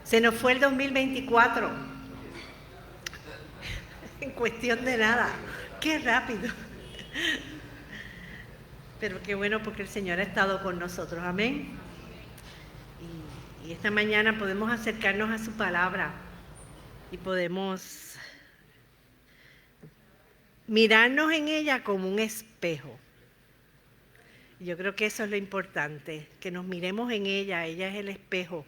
Se nos fue el 2024 en cuestión de nada. ¡Qué rápido! Pero qué bueno porque el Señor ha estado con nosotros. Amén. Y esta mañana podemos acercarnos a su palabra y podemos mirarnos en ella como un espejo. Yo creo que eso es lo importante, que nos miremos en ella. Ella es el espejo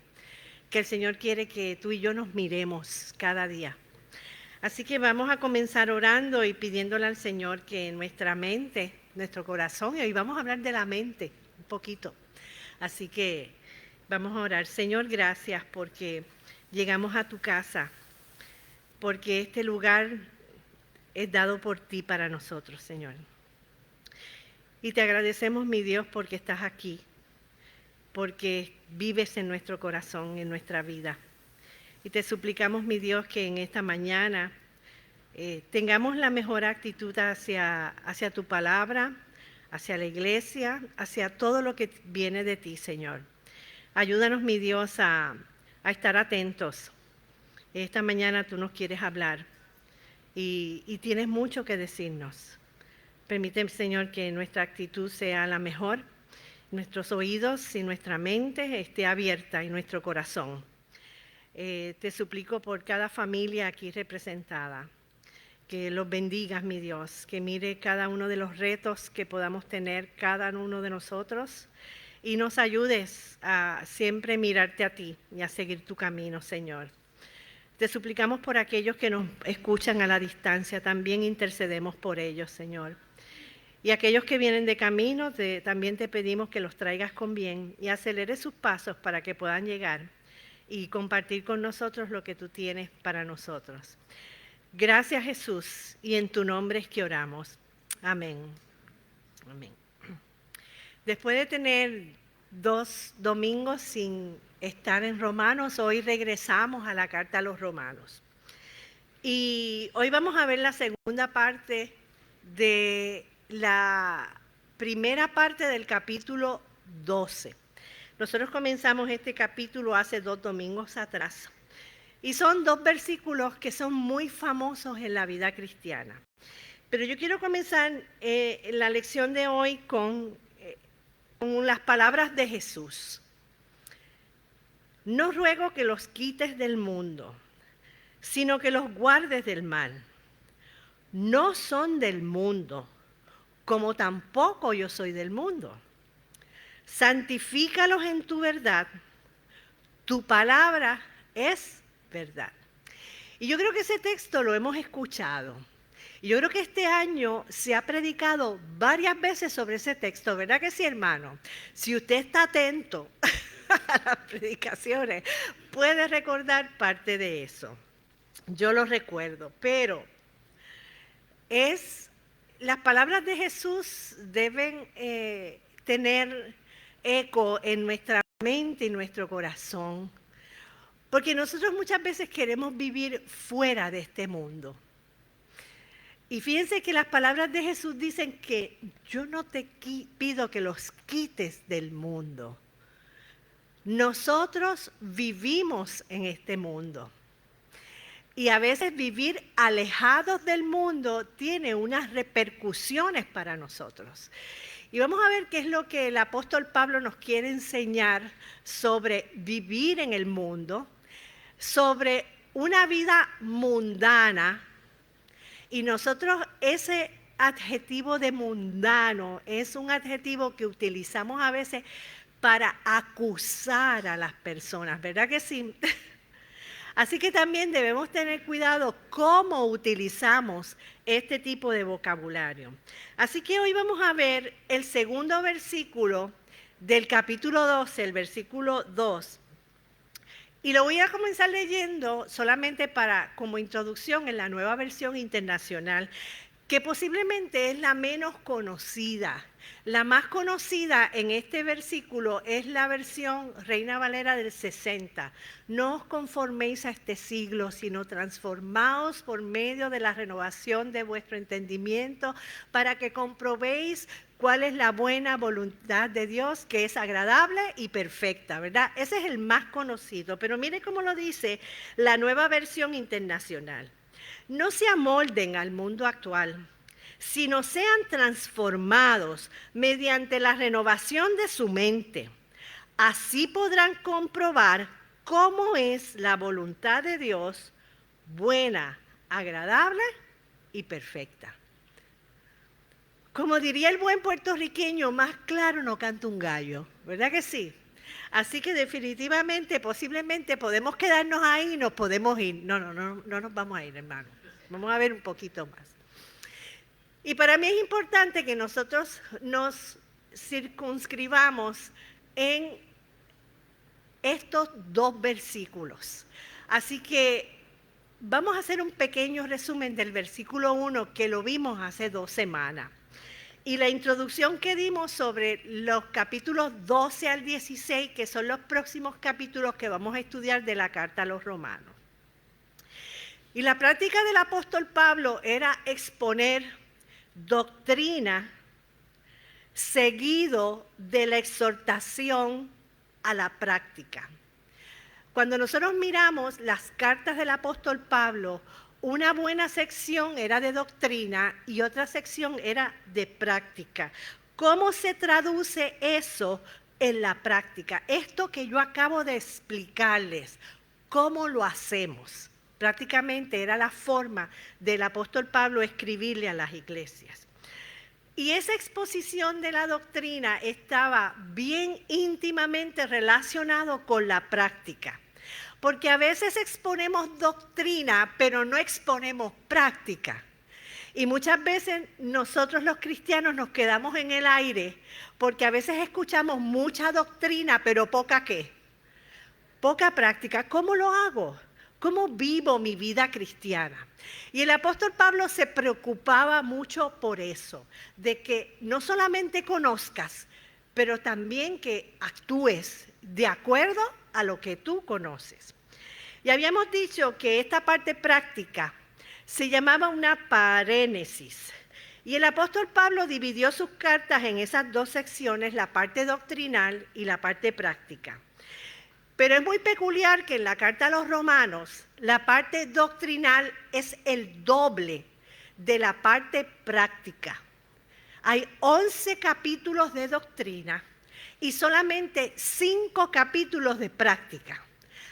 que el Señor quiere que tú y yo nos miremos cada día. Así que vamos a comenzar orando y pidiéndole al Señor que en nuestra mente, nuestro corazón, y hoy vamos a hablar de la mente un poquito. Así que vamos a orar. Señor, gracias porque llegamos a tu casa, porque este lugar es dado por ti para nosotros, Señor. Y te agradecemos, mi Dios, porque estás aquí, porque vives en nuestro corazón, en nuestra vida. Y te suplicamos, mi Dios, que en esta mañana tengamos la mejor actitud hacia tu palabra, hacia la iglesia, hacia todo lo que viene de ti, Señor. Ayúdanos, mi Dios, a estar atentos. Esta mañana tú nos quieres hablar y tienes mucho que decirnos. Permíteme, Señor, que nuestra actitud sea la mejor, nuestros oídos y nuestra mente esté abierta y nuestro corazón. Te suplico por cada familia aquí representada, que los bendigas, mi Dios, que mire cada uno de los retos que podamos tener cada uno de nosotros y nos ayudes a siempre mirarte a ti y a seguir tu camino, Señor. Te suplicamos por aquellos que nos escuchan a la distancia, también intercedemos por ellos, Señor. Y aquellos que vienen de camino, también te pedimos que los traigas con bien y aceleres sus pasos para que puedan llegar y compartir con nosotros lo que tú tienes para nosotros. Gracias, Jesús, y en tu nombre es que oramos. Amén. Amén. Después de tener 2 domingos sin estar en Romanos, hoy regresamos a la carta a los Romanos. Y hoy vamos a ver la segunda parte de la primera parte del capítulo 12. Nosotros comenzamos este capítulo hace 2 domingos atrás. Y son 2 versículos que son muy famosos en la vida cristiana. Pero yo quiero comenzar la lección de hoy con las palabras de Jesús. No ruego que los quites del mundo, sino que los guardes del mal. No son del mundo, como tampoco yo soy del mundo. Santifícalos en tu verdad. Tu palabra es verdad. Y yo creo que ese texto lo hemos escuchado. Y yo creo que este año se ha predicado varias veces sobre ese texto, ¿verdad que sí, hermano? Si usted está atento a las predicaciones, puede recordar parte de eso. Yo lo recuerdo, pero las palabras de Jesús deben tener eco en nuestra mente y nuestro corazón. Porque nosotros muchas veces queremos vivir fuera de este mundo. Y fíjense que las palabras de Jesús dicen que yo no te pido que los quites del mundo. Nosotros vivimos en este mundo. Y a veces vivir alejados del mundo tiene unas repercusiones para nosotros. Y vamos a ver qué es lo que el apóstol Pablo nos quiere enseñar sobre vivir en el mundo, sobre una vida mundana. Y nosotros ese adjetivo de mundano es un adjetivo que utilizamos a veces para acusar a las personas, ¿verdad que sí? Así que también debemos tener cuidado cómo utilizamos este tipo de vocabulario. Así que hoy vamos a ver el segundo versículo del capítulo 12, el versículo 2. Y lo voy a comenzar leyendo solamente como introducción en la Nueva Versión Internacional, que posiblemente es la menos conocida. La más conocida en este versículo es la versión Reina Valera del 60. No os conforméis a este siglo, sino transformaos por medio de la renovación de vuestro entendimiento para que comprobéis cuál es la buena voluntad de Dios, que es agradable y perfecta, ¿verdad? Ese es el más conocido, pero mire cómo lo dice la Nueva Versión Internacional. No se amolden al mundo actual, sino sean transformados mediante la renovación de su mente. Así podrán comprobar cómo es la voluntad de Dios, buena, agradable y perfecta. Como diría el buen puertorriqueño, más claro no canta un gallo, ¿verdad que sí? Así que definitivamente, posiblemente podemos quedarnos ahí y nos podemos ir. No nos vamos a ir, hermano. Vamos a ver un poquito más. Y para mí es importante que nosotros nos circunscribamos en estos dos versículos. Así que vamos a hacer un pequeño resumen del versículo 1 que lo vimos hace 2 semanas. Y la introducción que dimos sobre los capítulos 12 al 16, que son los próximos capítulos que vamos a estudiar de la carta a los romanos. Y la práctica del apóstol Pablo era exponer doctrina seguido de la exhortación a la práctica. Cuando nosotros miramos las cartas del apóstol Pablo, una buena sección era de doctrina y otra sección era de práctica. ¿Cómo se traduce eso en la práctica? Esto que yo acabo de explicarles, ¿cómo lo hacemos? Prácticamente era la forma del apóstol Pablo escribirle a las iglesias. Y esa exposición de la doctrina estaba bien íntimamente relacionado con la práctica. Porque a veces exponemos doctrina, pero no exponemos práctica. Y muchas veces nosotros los cristianos nos quedamos en el aire, porque a veces escuchamos mucha doctrina, pero poca ¿qué? Poca práctica. ¿Cómo lo hago? ¿Cómo vivo mi vida cristiana? Y el apóstol Pablo se preocupaba mucho por eso, de que no solamente conozcas, pero también que actúes de acuerdo a lo que tú conoces. Y habíamos dicho que esta parte práctica se llamaba una parénesis. Y el apóstol Pablo dividió sus cartas en esas dos secciones, la parte doctrinal y la parte práctica. Pero es muy peculiar que en la carta a los romanos, la parte doctrinal es el doble de la parte práctica. Hay 11 capítulos de doctrina y solamente 5 capítulos de práctica.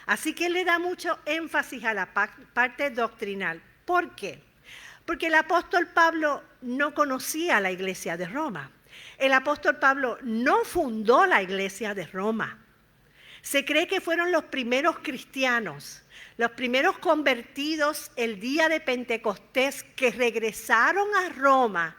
Así que le da mucho énfasis a la parte doctrinal. ¿Por qué? Porque el apóstol Pablo no conocía la iglesia de Roma. El apóstol Pablo no fundó la iglesia de Roma. Se cree que fueron los primeros cristianos, los primeros convertidos el día de Pentecostés que regresaron a Roma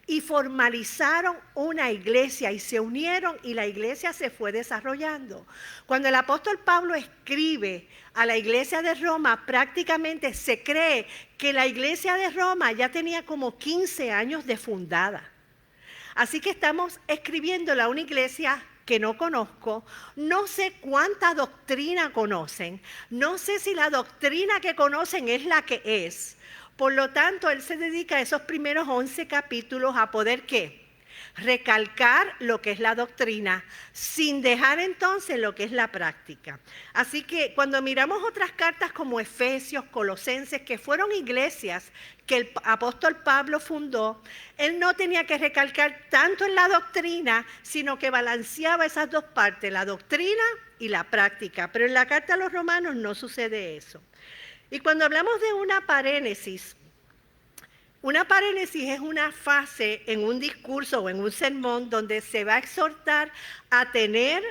y formalizaron una iglesia y se unieron y la iglesia se fue desarrollando. Cuando el apóstol Pablo escribe a la iglesia de Roma, prácticamente se cree que la iglesia de Roma ya tenía como 15 años de fundada. Así que estamos escribiéndola a una iglesia que no conozco, no sé cuánta doctrina conocen, no sé si la doctrina que conocen es la que es. Por lo tanto, él se dedica a esos primeros 11 capítulos a poder, ¿qué? Recalcar lo que es la doctrina, sin dejar entonces lo que es la práctica. Así que cuando miramos otras cartas como Efesios, Colosenses, que fueron iglesias que el apóstol Pablo fundó, él no tenía que recalcar tanto en la doctrina, sino que balanceaba esas dos partes, la doctrina y la práctica. Pero en la carta a los romanos no sucede eso. Y cuando hablamos de una parénesis es una fase en un discurso o en un sermón donde se va a exhortar a tener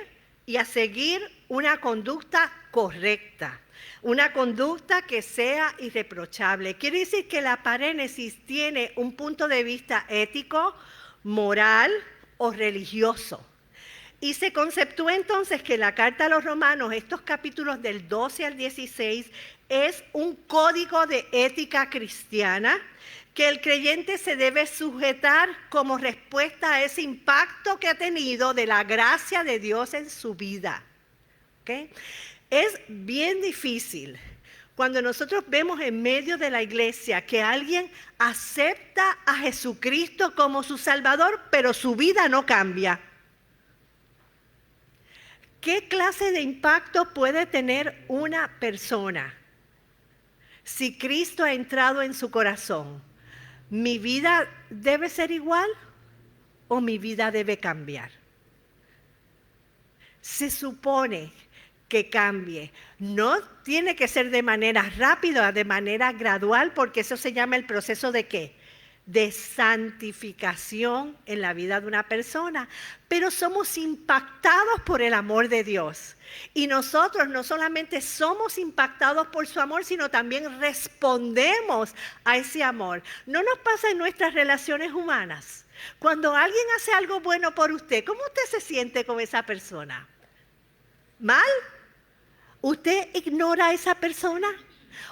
y a seguir una conducta correcta, una conducta que sea irreprochable. Quiere decir que la parénesis tiene un punto de vista ético, moral o religioso. Y se conceptúa entonces que la carta a los romanos, estos capítulos del 12 al 16, es un código de ética cristiana que el creyente se debe sujetar como respuesta a ese impacto que ha tenido de la gracia de Dios en su vida. ¿Okay? Es bien difícil Cuando nosotros vemos en medio de la iglesia que alguien acepta a Jesucristo como su Salvador, pero su vida no cambia. ¿Qué clase de impacto puede tener una persona si Cristo ha entrado en su corazón? ¿Mi vida debe ser igual o mi vida debe cambiar? Se supone que cambie. No tiene que ser de manera rápida, de manera gradual, porque eso se llama el proceso ¿de qué? De santificación en la vida de una persona. Pero somos impactados por el amor de Dios. Y nosotros no solamente somos impactados por su amor, sino también respondemos a ese amor. ¿No nos pasa en nuestras relaciones humanas? Cuando alguien hace algo bueno por usted, ¿cómo usted se siente con esa persona? ¿Mal? ¿Usted ignora a esa persona?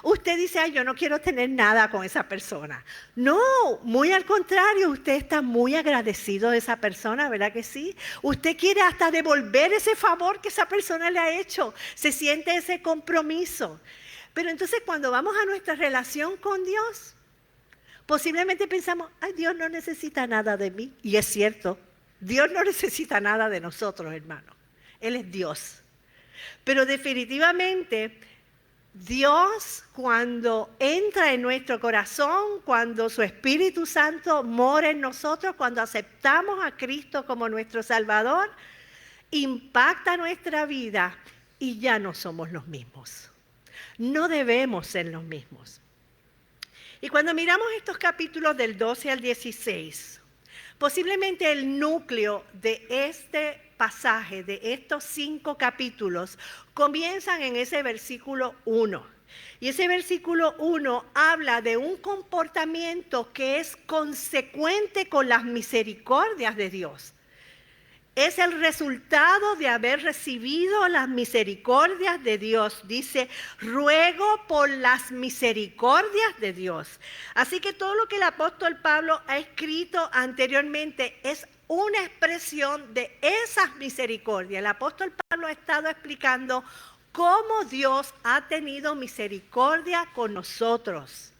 Usted dice, ay, yo no quiero tener nada con esa persona. No, muy al contrario, usted está muy agradecido de esa persona, ¿verdad que sí? Usted quiere hasta devolver ese favor que esa persona le ha hecho. Se siente ese compromiso. Pero entonces cuando vamos a nuestra relación con Dios, posiblemente pensamos, ay, Dios no necesita nada de mí. Y es cierto, Dios no necesita nada de nosotros, hermanos. Él es Dios. Pero definitivamente Dios, cuando entra en nuestro corazón, cuando su Espíritu Santo mora en nosotros, cuando aceptamos a Cristo como nuestro Salvador, impacta nuestra vida y ya no somos los mismos. No debemos ser los mismos. Y cuando miramos estos capítulos del 12 al 16, posiblemente el núcleo de este pasaje, de estos 5 capítulos, comienzan en ese versículo 1. Y ese versículo 1 habla de un comportamiento que es consecuente con las misericordias de Dios. Es el resultado de haber recibido las misericordias de Dios. Dice, ruego por las misericordias de Dios. Así que todo lo que el apóstol Pablo ha escrito anteriormente es una expresión de esas misericordias. El apóstol Pablo ha estado explicando cómo Dios ha tenido misericordia con nosotros.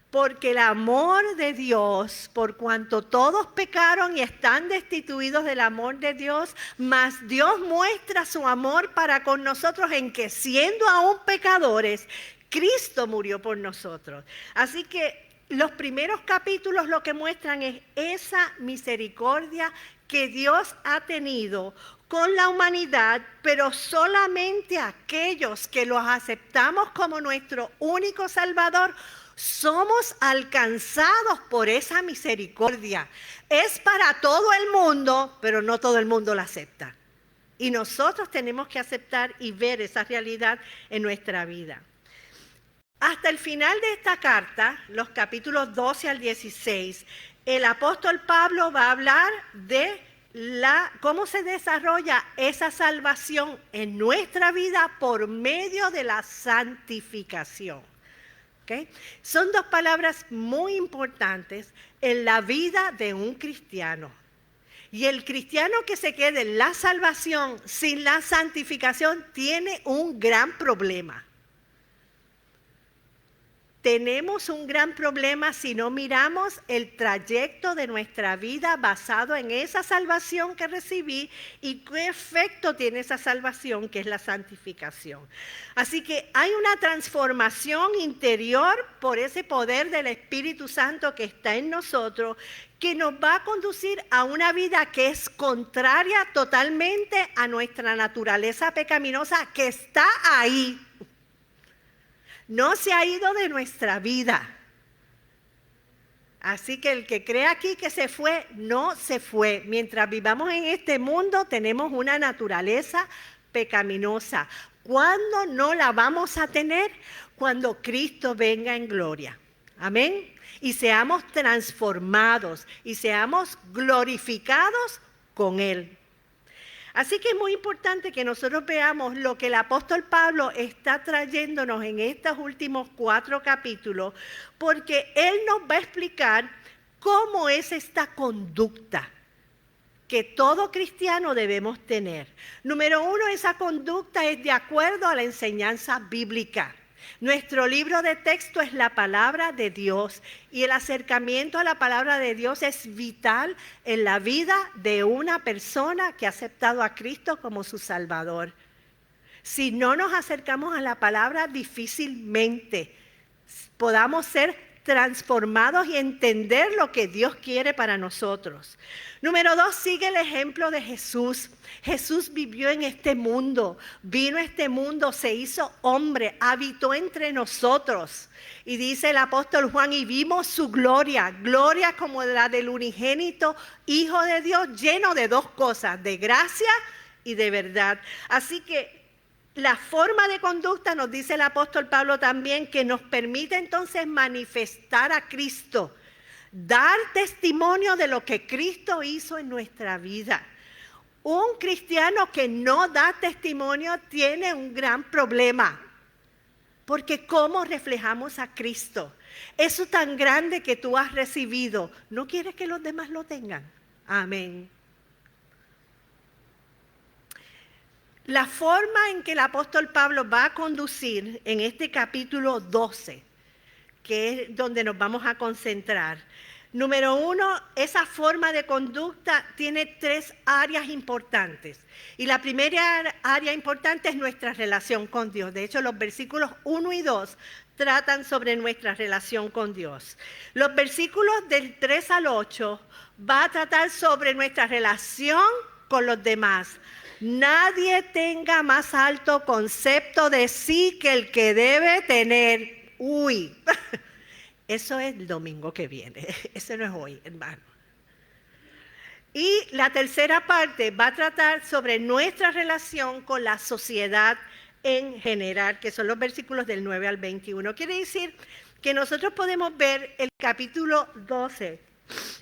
Porque el amor de Dios, por cuanto todos pecaron y están destituidos del amor de Dios, mas Dios muestra su amor para con nosotros en que siendo aún pecadores, Cristo murió por nosotros. Así que los primeros capítulos lo que muestran es esa misericordia que Dios ha tenido con la humanidad, pero solamente aquellos que los aceptamos como nuestro único Salvador, somos alcanzados por esa misericordia. Es para todo el mundo, pero no todo el mundo la acepta. Y nosotros tenemos que aceptar y ver esa realidad en nuestra vida. Hasta el final de esta carta, los capítulos 12 al 16, el apóstol Pablo va a hablar de cómo se desarrolla esa salvación en nuestra vida por medio de la santificación. ¿Okay? Son 2 palabras muy importantes en la vida de un cristiano. Y el cristiano que se quede en la salvación sin la santificación tiene un gran problema. Tenemos un gran problema si no miramos el trayecto de nuestra vida basado en esa salvación que recibí y qué efecto tiene esa salvación, que es la santificación. Así que hay una transformación interior por ese poder del Espíritu Santo que está en nosotros, que nos va a conducir a una vida que es contraria totalmente a nuestra naturaleza pecaminosa que está ahí. No se ha ido de nuestra vida. Así que el que cree aquí que se fue, no se fue. Mientras vivamos en este mundo, tenemos una naturaleza pecaminosa. ¿Cuándo no la vamos a tener? Cuando Cristo venga en gloria. Amén. Y seamos transformados y seamos glorificados con Él. Así que es muy importante que nosotros veamos lo que el apóstol Pablo está trayéndonos en estos últimos 4 capítulos, porque él nos va a explicar cómo es esta conducta que todo cristiano debemos tener. Número 1, esa conducta es de acuerdo a la enseñanza bíblica. Nuestro libro de texto es la palabra de Dios y el acercamiento a la palabra de Dios es vital en la vida de una persona que ha aceptado a Cristo como su Salvador. Si no nos acercamos a la palabra, difícilmente podamos ser transformados y entender lo que Dios quiere para nosotros. Número 2, sigue el ejemplo de Jesús. Jesús vivió en este mundo, vino a este mundo, se hizo hombre, habitó entre nosotros. Y dice el apóstol Juan, y vimos su gloria, gloria como la del unigénito Hijo de Dios, lleno de dos cosas, de gracia y de verdad. Así que la forma de conducta, nos dice el apóstol Pablo también, que nos permite entonces manifestar a Cristo, dar testimonio de lo que Cristo hizo en nuestra vida. Un cristiano que no da testimonio tiene un gran problema, porque ¿cómo reflejamos a Cristo? Eso tan grande que tú has recibido, ¿no quieres que los demás lo tengan? Amén. La forma en que el apóstol Pablo va a conducir en este capítulo 12, que es donde nos vamos a concentrar. Número 1, esa forma de conducta tiene 3 áreas importantes. Y la primera área importante es nuestra relación con Dios. De hecho, los versículos 1 y 2 tratan sobre nuestra relación con Dios. Los versículos del 3 al 8 va a tratar sobre nuestra relación con los demás. Nadie tenga más alto concepto de sí que el que debe tener. Uy, eso es el domingo que viene, eso no es hoy, hermano. Y la tercera parte va a tratar sobre nuestra relación con la sociedad en general, que son los versículos del 9 al 21. Quiere decir que nosotros podemos ver el capítulo 12,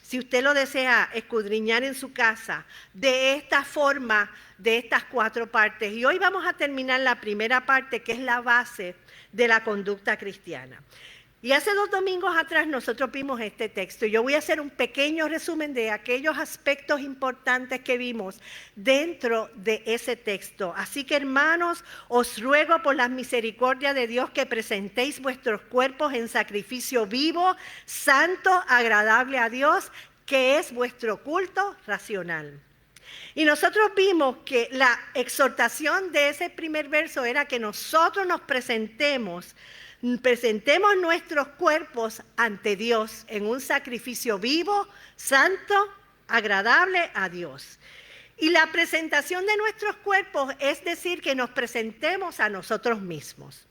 si usted lo desea escudriñar en su casa, de esta forma, de estas 4 partes. Y hoy vamos a terminar la primera parte, que es la base de la conducta cristiana. Y hace 2 domingos atrás nosotros vimos este texto. Yo voy a hacer un pequeño resumen de aquellos aspectos importantes que vimos dentro de ese texto. Así que, hermanos, os ruego por la misericordia de Dios que presentéis vuestros cuerpos en sacrificio vivo, santo, agradable a Dios, que es vuestro culto racional. Y nosotros vimos que la exhortación de ese primer verso era que nosotros nos presentemos nuestros cuerpos ante Dios en un sacrificio vivo, santo, agradable a Dios. Y la presentación de nuestros cuerpos es decir que nos presentemos a nosotros mismos.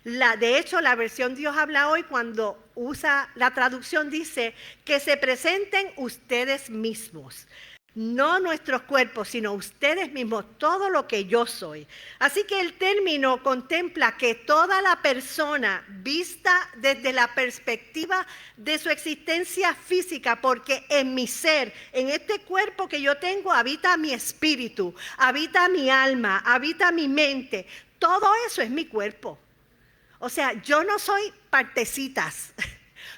De hecho, la versión Dios habla hoy, cuando usa la traducción, dice que se presenten ustedes mismos. No nuestros cuerpos, sino ustedes mismos, todo lo que yo soy. Así que el término contempla que toda la persona vista desde la perspectiva de su existencia física, porque en mi ser, en este cuerpo que yo tengo, habita mi espíritu, habita mi alma, habita mi mente. Todo eso es mi cuerpo. O sea, yo no soy partecitas.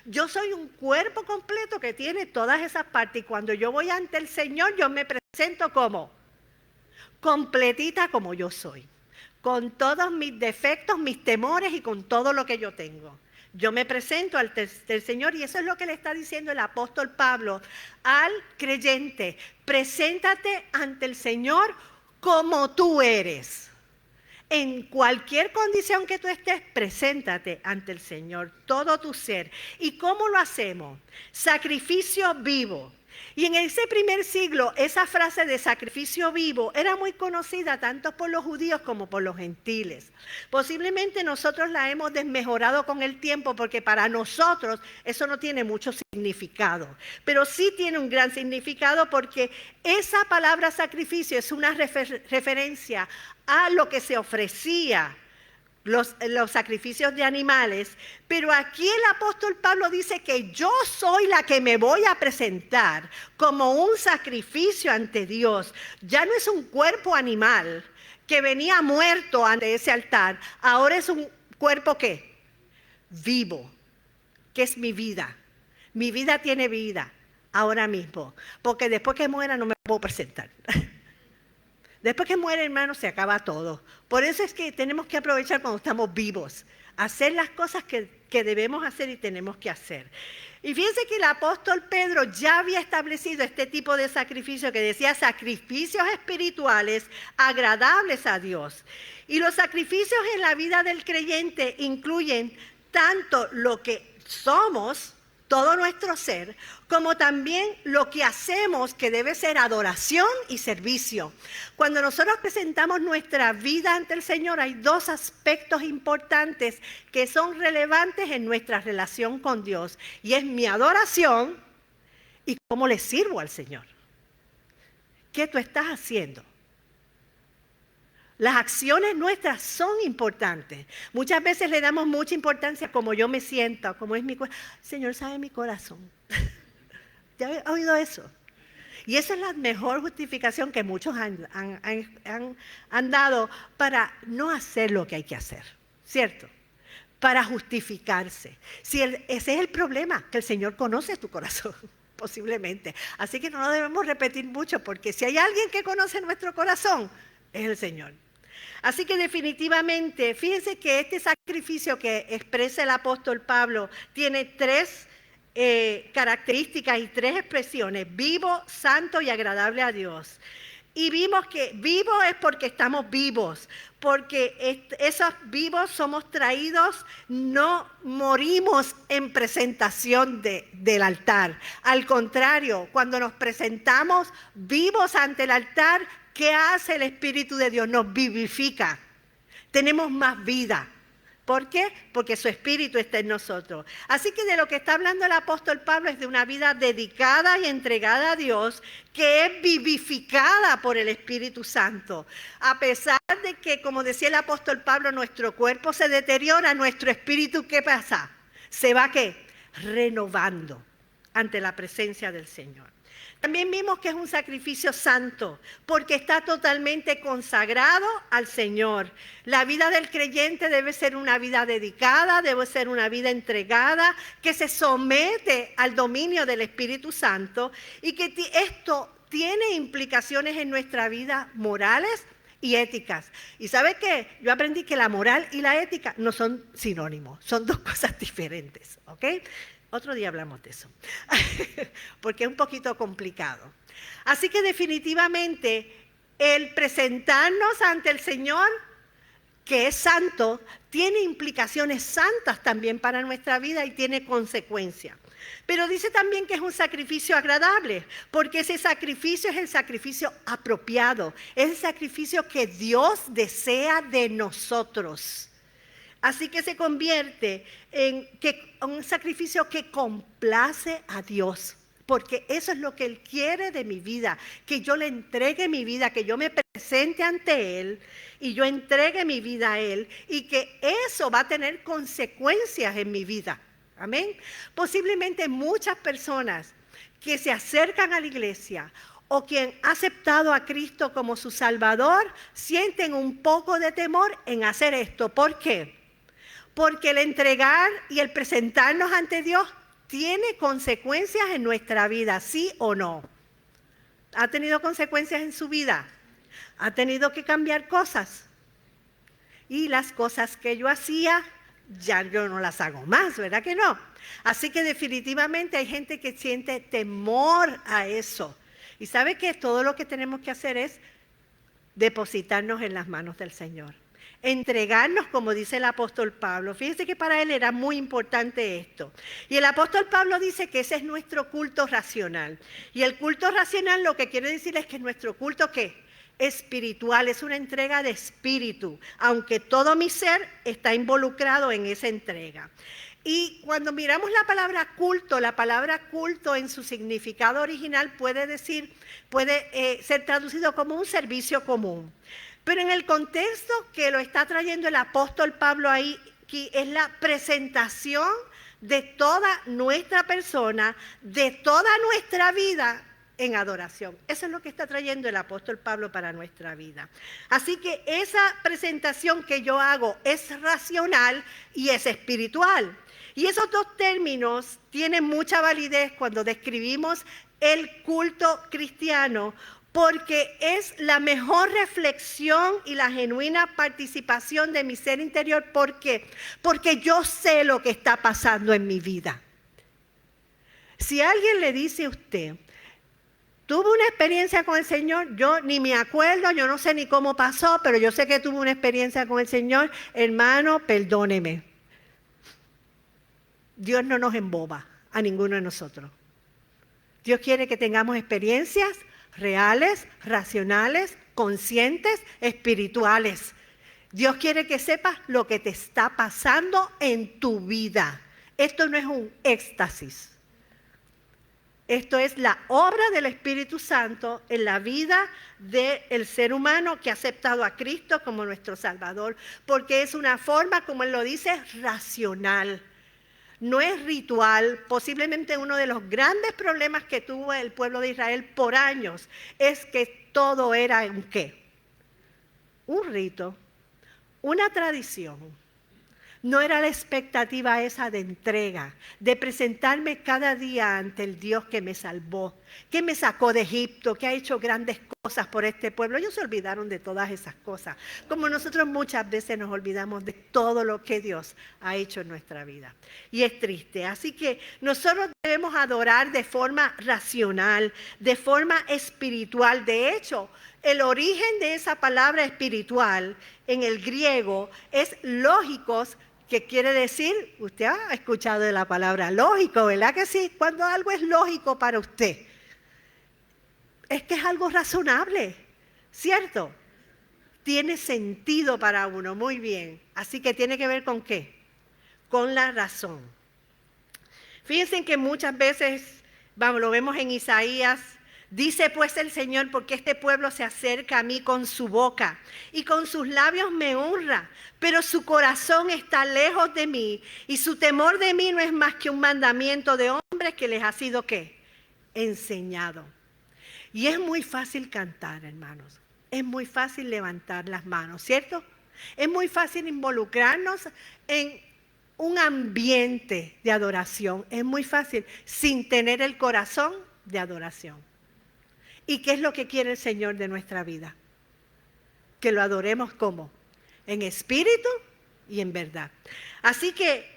Yo soy un cuerpo completo que tiene todas esas partes. Y cuando yo voy ante el Señor, yo me presento como completita como yo soy. Con todos mis defectos, mis temores y con todo lo que yo tengo. Yo me presento ante el Señor y eso es lo que le está diciendo el apóstol Pablo al creyente. Preséntate ante el Señor como tú eres. En cualquier condición que tú estés, preséntate ante el Señor, todo tu ser. ¿Y cómo lo hacemos? Sacrificio vivo. Y en ese primer siglo, esa frase de sacrificio vivo era muy conocida tanto por los judíos como por los gentiles. Posiblemente nosotros la hemos desmejorado con el tiempo porque para nosotros eso no tiene mucho significado. Pero sí tiene un gran significado porque esa palabra sacrificio es una referencia a lo que se ofrecía, los sacrificios de animales, pero aquí el apóstol Pablo dice que yo soy la que me voy a presentar como un sacrificio ante Dios. Ya no es un cuerpo animal que venía muerto ante ese altar, ahora es un cuerpo ¿qué? Vivo, que es mi vida. Mi vida tiene vida ahora mismo, porque después que muera no me puedo presentar. Después que muere, hermano, se acaba todo. Por eso es que tenemos que aprovechar cuando estamos vivos. hacer las cosas que debemos hacer y tenemos que hacer. Y fíjense que el apóstol Pedro ya había establecido este tipo de sacrificio que decía sacrificios espirituales agradables a Dios. Y los sacrificios en la vida del creyente incluyen tanto lo que somos, todo nuestro ser, como también lo que hacemos, que debe ser adoración y servicio. Cuando nosotros presentamos nuestra vida ante el Señor, hay dos aspectos importantes que son relevantes en nuestra relación con Dios, y es mi adoración y cómo le sirvo al Señor. ¿Qué tú estás haciendo? Las acciones nuestras son importantes. Muchas veces le damos mucha importancia a cómo yo me siento, cómo es mi corazón. Señor sabe mi corazón. ¿Ya has oído eso? Y esa es la mejor justificación que muchos han dado para no hacer lo que hay que hacer, ¿cierto? Para justificarse. Ese es el problema, que el Señor conoce tu corazón, posiblemente. Así que no lo debemos repetir mucho, porque si hay alguien que conoce nuestro corazón, es el Señor. Así que definitivamente, fíjense que este sacrificio que expresa el apóstol Pablo tiene tres características y tres expresiones: vivo, santo y agradable a Dios. Y vimos que vivo es porque estamos vivos, porque esos vivos somos traídos, no morimos en presentación del altar. Al contrario, cuando nos presentamos vivos ante el altar, ¿qué hace el Espíritu de Dios? Nos vivifica. Tenemos más vida. ¿Por qué? Porque su Espíritu está en nosotros. Así que de lo que está hablando el apóstol Pablo es de una vida dedicada y entregada a Dios, que es vivificada por el Espíritu Santo. A pesar de que, como decía el apóstol Pablo, nuestro cuerpo se deteriora, nuestro espíritu, ¿qué pasa? Se va, ¿qué? Renovando ante la presencia del Señor. También vimos que es un sacrificio santo, porque está totalmente consagrado al Señor. La vida del creyente debe ser una vida dedicada, debe ser una vida entregada, que se somete al dominio del Espíritu Santo, y que esto tiene implicaciones en nuestra vida morales y éticas. ¿Y sabe qué? Yo aprendí que la moral y la ética no son sinónimos, son dos cosas diferentes, ¿ok? Otro día hablamos de eso, porque es un poquito complicado. Así que definitivamente el presentarnos ante el Señor, que es santo, tiene implicaciones santas también para nuestra vida y tiene consecuencias. Pero dice también que es un sacrificio agradable, porque ese sacrificio es el sacrificio apropiado, es el sacrificio que Dios desea de nosotros. Así que se convierte en un sacrificio que complace a Dios, porque eso es lo que Él quiere de mi vida, que yo le entregue mi vida, que yo me presente ante Él y yo entregue mi vida a Él, y que eso va a tener consecuencias en mi vida. Amén. Posiblemente muchas personas que se acercan a la iglesia o quien ha aceptado a Cristo como su Salvador sienten un poco de temor en hacer esto. ¿Por qué? Porque el entregar y el presentarnos ante Dios tiene consecuencias en nuestra vida, ¿sí o no? ¿Ha tenido consecuencias en su vida? ¿Ha tenido que cambiar cosas? Y las cosas que yo hacía, ya yo no las hago más, ¿verdad que no? Así que definitivamente hay gente que siente temor a eso. Y ¿sabe qué? Todo lo que tenemos que hacer es depositarnos en las manos del Señor. Entregarnos, como dice el apóstol Pablo. Fíjense que para él era muy importante esto. Y el apóstol Pablo dice que ese es nuestro culto racional. Y el culto racional lo que quiere decir es que nuestro culto, ¿qué? Espiritual, es una entrega de espíritu, aunque todo mi ser está involucrado en esa entrega. Y cuando miramos la palabra culto en su significado original puede ser traducido como un servicio común. Pero en el contexto que lo está trayendo el apóstol Pablo ahí, que es la presentación de toda nuestra persona, de toda nuestra vida en adoración. Eso es lo que está trayendo el apóstol Pablo para nuestra vida. Así que esa presentación que yo hago es racional y es espiritual. Y esos dos términos tienen mucha validez cuando describimos el culto cristiano, porque es la mejor reflexión y la genuina participación de mi ser interior. ¿Por qué? Porque yo sé lo que está pasando en mi vida. Si alguien le dice a usted, tuve una experiencia con el Señor, yo ni me acuerdo, yo no sé ni cómo pasó, pero yo sé que tuve una experiencia con el Señor, hermano, perdóneme. Dios no nos emboba a ninguno de nosotros. Dios quiere que tengamos experiencias reales, racionales, conscientes, espirituales. Dios quiere que sepas lo que te está pasando en tu vida. Esto no es un éxtasis. Esto es la obra del Espíritu Santo en la vida del ser humano que ha aceptado a Cristo como nuestro Salvador, porque es una forma, como Él lo dice, racional. No es ritual. Posiblemente uno de los grandes problemas que tuvo el pueblo de Israel por años es que todo era un ¿qué? Un rito, una tradición. No era la expectativa esa de entrega, de presentarme cada día ante el Dios que me salvó, que me sacó de Egipto, que ha hecho grandes cosas por este pueblo. Ellos se olvidaron de todas esas cosas, como nosotros muchas veces nos olvidamos de todo lo que Dios ha hecho en nuestra vida. Y es triste. Así que nosotros debemos adorar de forma racional, de forma espiritual. De hecho, el origen de esa palabra espiritual en el griego es lógicos, que quiere decir, usted ha escuchado de la palabra lógico, ¿verdad que sí? Cuando algo es lógico para usted, es que es algo razonable, ¿cierto? Tiene sentido para uno, muy bien. Así que tiene que ver con ¿qué? Con la razón. Fíjense que muchas veces, lo vemos en Isaías, dice pues el Señor, porque este pueblo se acerca a mí con su boca y con sus labios me honra, pero su corazón está lejos de mí y su temor de mí no es más que un mandamiento de hombres que les ha sido ¿qué? Enseñado. Y es muy fácil cantar, hermanos. Es muy fácil levantar las manos, ¿cierto? Es muy fácil involucrarnos en un ambiente de adoración. Es muy fácil sin tener el corazón de adoración. ¿Y qué es lo que quiere el Señor de nuestra vida? Que lo adoremos ¿cómo? En espíritu y en verdad. Así que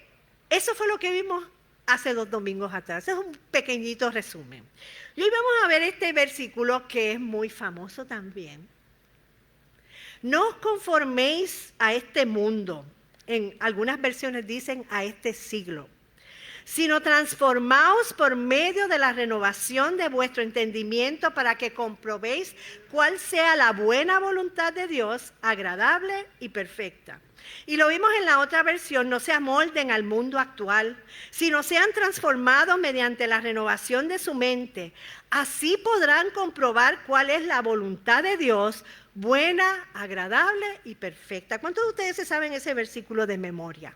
eso fue lo que vimos hace 2 domingos atrás. Es un pequeñito resumen. Y hoy vamos a ver este versículo que es muy famoso también. No os conforméis a este mundo. En algunas versiones dicen a este siglo, sino transformaos por medio de la renovación de vuestro entendimiento para que comprobéis cuál sea la buena voluntad de Dios, agradable y perfecta. Y lo vimos en la otra versión, no se amolden al mundo actual, sino sean transformados mediante la renovación de su mente. Así podrán comprobar cuál es la voluntad de Dios, buena, agradable y perfecta. ¿Cuántos de ustedes se saben ese versículo de memoria?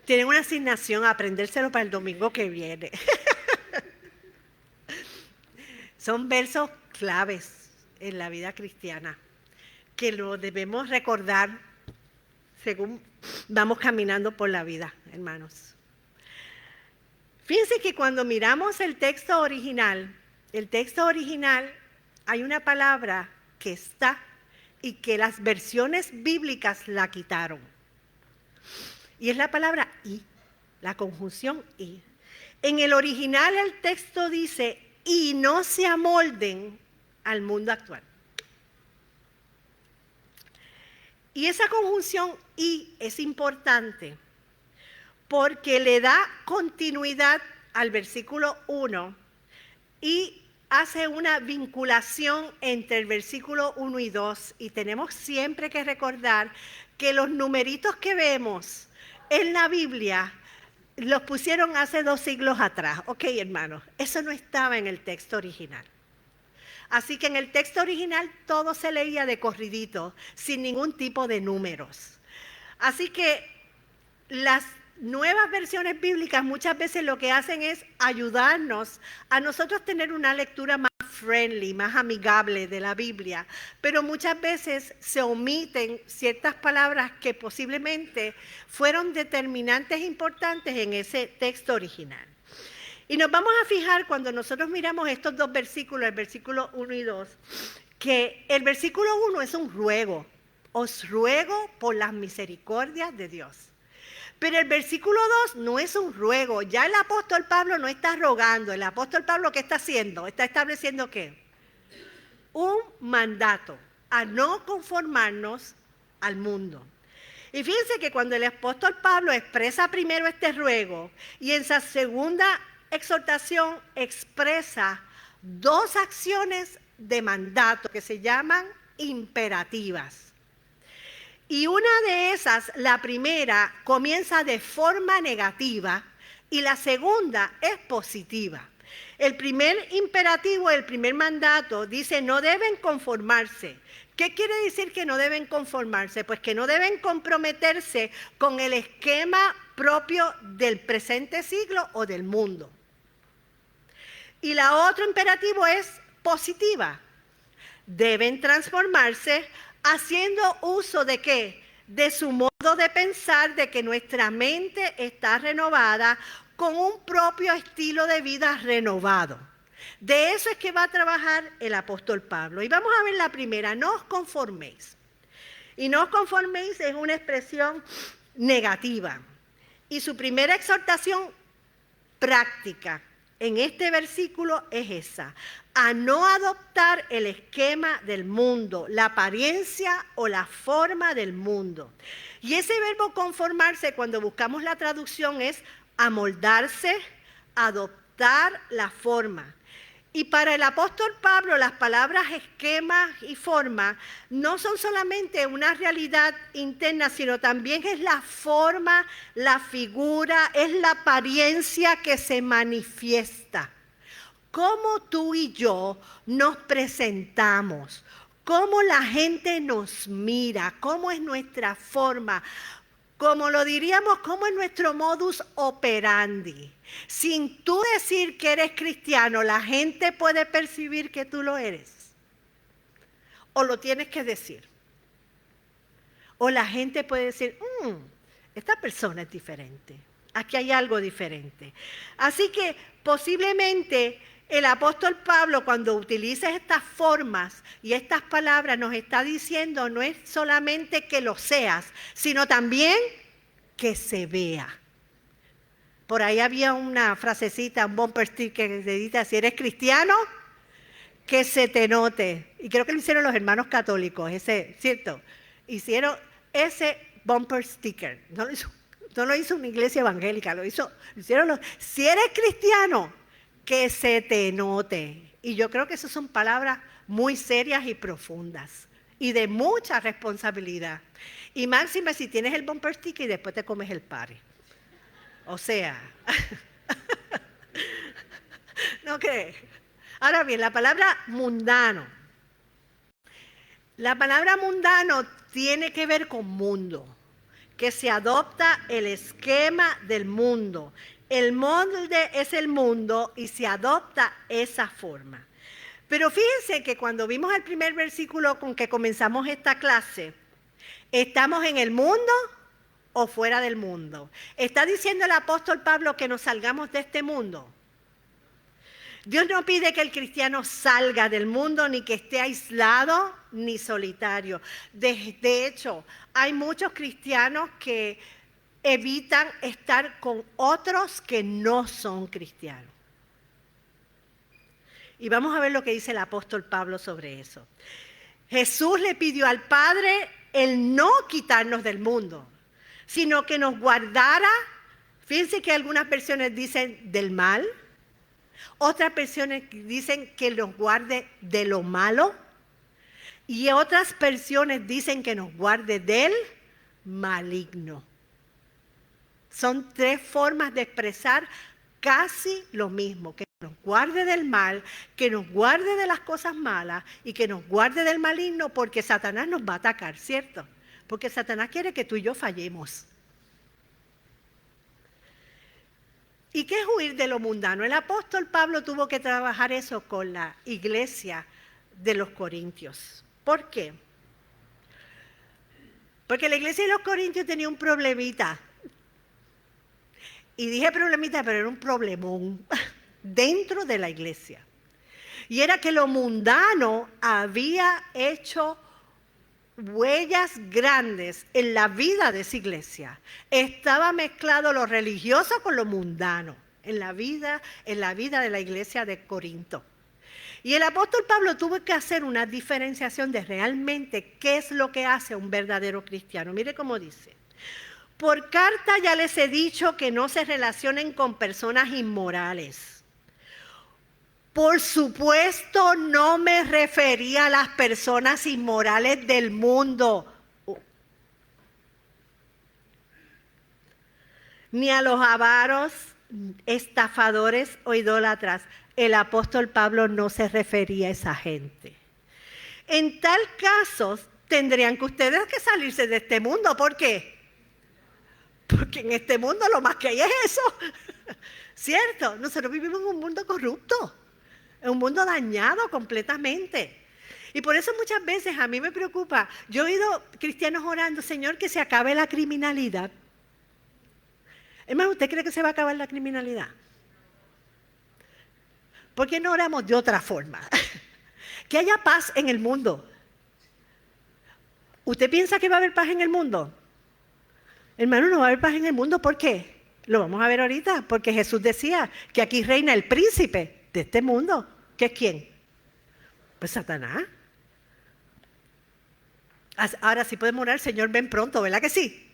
Tienen una asignación a aprendérselo para el domingo que viene. Son versos claves en la vida cristiana que lo debemos recordar según vamos caminando por la vida, hermanos. Fíjense que cuando miramos el texto original hay una palabra que está y que las versiones bíblicas la quitaron. Y es la palabra y, la conjunción y. En el original el texto dice, y no se amolden al mundo actual. Y esa conjunción y es importante porque le da continuidad al versículo 1 y hace una vinculación entre el versículo 1 y 2. Y tenemos siempre que recordar que los numeritos que vemos en la Biblia los pusieron hace 2 siglos atrás. Ok, hermanos, eso no estaba en el texto original. Así que en el texto original todo se leía de corridito, sin ningún tipo de números. Así que las nuevas versiones bíblicas muchas veces lo que hacen es ayudarnos a nosotros tener una lectura más friendly, más amigable de la Biblia, pero muchas veces se omiten ciertas palabras que posiblemente fueron determinantes importantes en ese texto original. Y nos vamos a fijar cuando nosotros miramos estos dos versículos, el versículo 1 y 2, que el versículo 1 es un ruego. Os ruego por las misericordias de Dios. Pero el versículo 2 no es un ruego. Ya el apóstol Pablo no está rogando. El apóstol Pablo, ¿qué está haciendo? Está estableciendo ¿qué? Un mandato a no conformarnos al mundo. Y fíjense que cuando el apóstol Pablo expresa primero este ruego y en su segunda exhortación expresa dos acciones de mandato que se llaman imperativas. Y una de esas, la primera, comienza de forma negativa y la segunda es positiva. El primer imperativo, el primer mandato, dice no deben conformarse. ¿Qué quiere decir que no deben conformarse? Pues que no deben comprometerse con el esquema propio del presente siglo o del mundo. Y la otro imperativo es positiva. Deben transformarse haciendo uso ¿de qué? De su modo de pensar, de que nuestra mente está renovada con un propio estilo de vida renovado. De eso es que va a trabajar el apóstol Pablo. Y vamos a ver la primera, no os conforméis. Y no os conforméis es una expresión negativa. Y su primera exhortación práctica en este versículo es esa, a no adoptar el esquema del mundo, la apariencia o la forma del mundo. Y ese verbo conformarse, cuando buscamos la traducción, es amoldarse, adoptar la forma. Y para el apóstol Pablo, las palabras esquema y forma no son solamente una realidad interna, sino también es la forma, la figura, es la apariencia que se manifiesta. Cómo tú y yo nos presentamos, cómo la gente nos mira, cómo es nuestra forma, como lo diríamos, cómo es nuestro modus operandi. Sin tú decir que eres cristiano, la gente puede percibir que tú lo eres. O lo tienes que decir. O la gente puede decir, esta persona es diferente. Aquí hay algo diferente. Así que posiblemente el apóstol Pablo, cuando utiliza estas formas y estas palabras, nos está diciendo no es solamente que lo seas, sino también que se vea. Por ahí había una frasecita, un bumper sticker que dice, si eres cristiano, que se te note. Y creo que lo hicieron los hermanos católicos, ese, ¿cierto? Hicieron ese bumper sticker. No lo hizo una iglesia evangélica, lo hicieron los... Si eres cristiano, que se te note. Y yo creo que esas son palabras muy serias y profundas y de mucha responsabilidad. Y máxima si tienes el bumper sticker y después te comes el pare. O sea, ¿no crees? Ahora bien, la palabra mundano. La palabra mundano tiene que ver con mundo, que se adopta el esquema del mundo. El molde es el mundo y se adopta esa forma. Pero fíjense que cuando vimos el primer versículo con que comenzamos esta clase, ¿estamos en el mundo o fuera del mundo? ¿Está diciendo el apóstol Pablo que nos salgamos de este mundo? Dios no pide que el cristiano salga del mundo, ni que esté aislado, ni solitario. De hecho, hay muchos cristianos que evitan estar con otros que no son cristianos. Y vamos a ver lo que dice el apóstol Pablo sobre eso. Jesús le pidió al Padre el no quitarnos del mundo, sino que nos guardara. Fíjense que algunas versiones dicen del mal, otras versiones dicen que nos guarde de lo malo y otras versiones dicen que nos guarde del maligno. Son tres formas de expresar casi lo mismo, que nos guarde del mal, que nos guarde de las cosas malas y que nos guarde del maligno, porque Satanás nos va a atacar, ¿cierto? Porque Satanás quiere que tú y yo fallemos. ¿Y qué es huir de lo mundano? El apóstol Pablo tuvo que trabajar eso con la iglesia de los Corintios. ¿Por qué? Porque la iglesia de los Corintios tenía un problemita. Y dije problemita, pero era un problemón. dentro de la iglesia. Y era que lo mundano había hecho huellas grandes en la vida de esa iglesia. Estaba mezclado lo religioso con lo mundano en la vida de la iglesia de Corinto. Y el apóstol Pablo tuvo que hacer una diferenciación de realmente qué es lo que hace un verdadero cristiano. Mire cómo dice: por carta ya les he dicho que no se relacionen con personas inmorales. Por supuesto, no me refería a las personas inmorales del mundo, ni a los avaros, estafadores o idólatras. El apóstol Pablo no se refería a esa gente. En tal caso, tendrían que ustedes que salirse de este mundo. ¿Por qué? Porque en este mundo lo más que hay es eso. ¿Cierto? Nosotros vivimos en un mundo corrupto. Es un mundo dañado completamente. Y por eso muchas veces a mí me preocupa. Yo he oído cristianos orando: Señor, que se acabe la criminalidad. Hermano, ¿usted cree que se va a acabar la criminalidad? ¿Por qué no oramos de otra forma? Que haya paz en el mundo. ¿Usted piensa que va a haber paz en el mundo? Hermano, no va a haber paz en el mundo. ¿Por qué? Lo vamos a ver ahorita. Porque Jesús decía que aquí reina el príncipe de este mundo. ¿Qué es quién? Pues Satanás. Ahora sí podemos orar: Señor, ven pronto, ¿verdad que sí?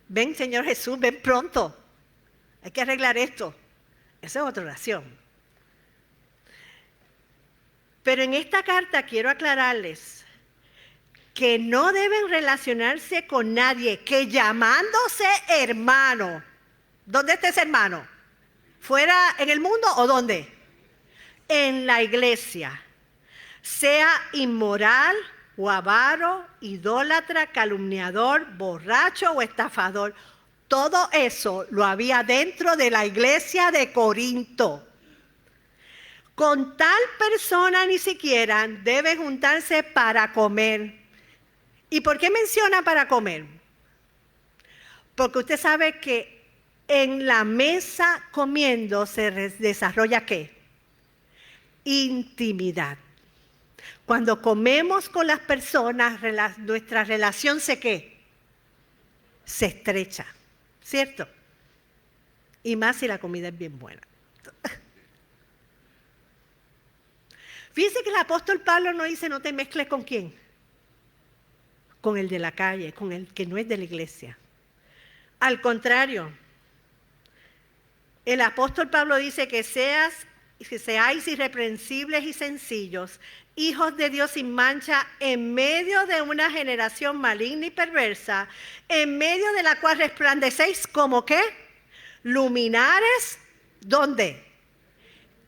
Ven, Señor Jesús, ven pronto. Hay que arreglar esto. Esa es otra oración. Pero en esta carta quiero aclararles que no deben relacionarse con nadie que llamándose hermano. ¿Dónde está ese hermano? ¿Fuera en el mundo o dónde? En la iglesia. Sea inmoral o avaro, idólatra, calumniador, borracho o estafador. Todo eso lo había dentro de la iglesia de Corinto. Con tal persona ni siquiera debe juntarse para comer. ¿Y por qué menciona para comer? Porque usted sabe que en la mesa comiendo se desarrolla ¿qué? Intimidad. Cuando comemos con las personas, nuestra relación ¿qué? Se estrecha, ¿cierto? Y más si la comida es bien buena. Fíjense que el apóstol Pablo no dice: no te mezcles ¿con quién? Con el de la calle, con el que no es de la iglesia. Al contrario, el apóstol Pablo dice que seáis irreprensibles y sencillos, hijos de Dios sin mancha, en medio de una generación maligna y perversa, en medio de la cual resplandecéis como ¿qué? Luminares, ¿dónde?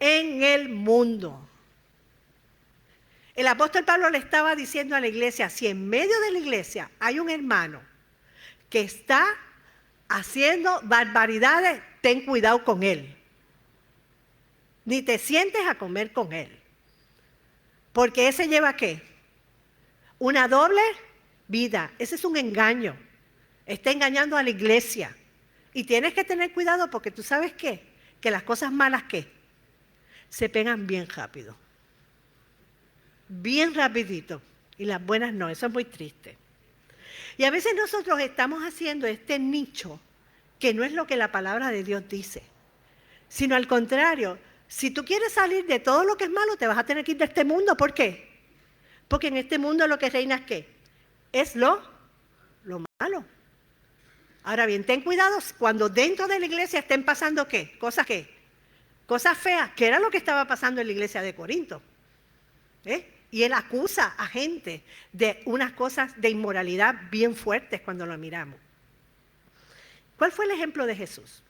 En el mundo. El apóstol Pablo le estaba diciendo a la iglesia: si en medio de la iglesia hay un hermano que está haciendo barbaridades, ten cuidado con él. Ni te sientes a comer con él. Porque ese lleva ¿qué? Una doble vida. Ese es un engaño. Está engañando a la iglesia. Y tienes que tener cuidado porque tú sabes ¿qué? Que las cosas malas ¿qué? Se pegan bien rápido. Bien rapidito. Y las buenas no. Eso es muy triste. Y a veces nosotros estamos haciendo este nicho que no es lo que la palabra de Dios dice. Sino al contrario. Si tú quieres salir de todo lo que es malo, te vas a tener que ir de este mundo. ¿Por qué? Porque en este mundo lo que reina es ¿qué? Es lo malo. Ahora bien, ten cuidado cuando dentro de la iglesia estén pasando ¿qué? ¿Cosas qué? Cosas feas, que era lo que estaba pasando en la iglesia de Corinto. Y él acusa a gente de unas cosas de inmoralidad bien fuertes cuando lo miramos. ¿Cuál fue el ejemplo de Jesús?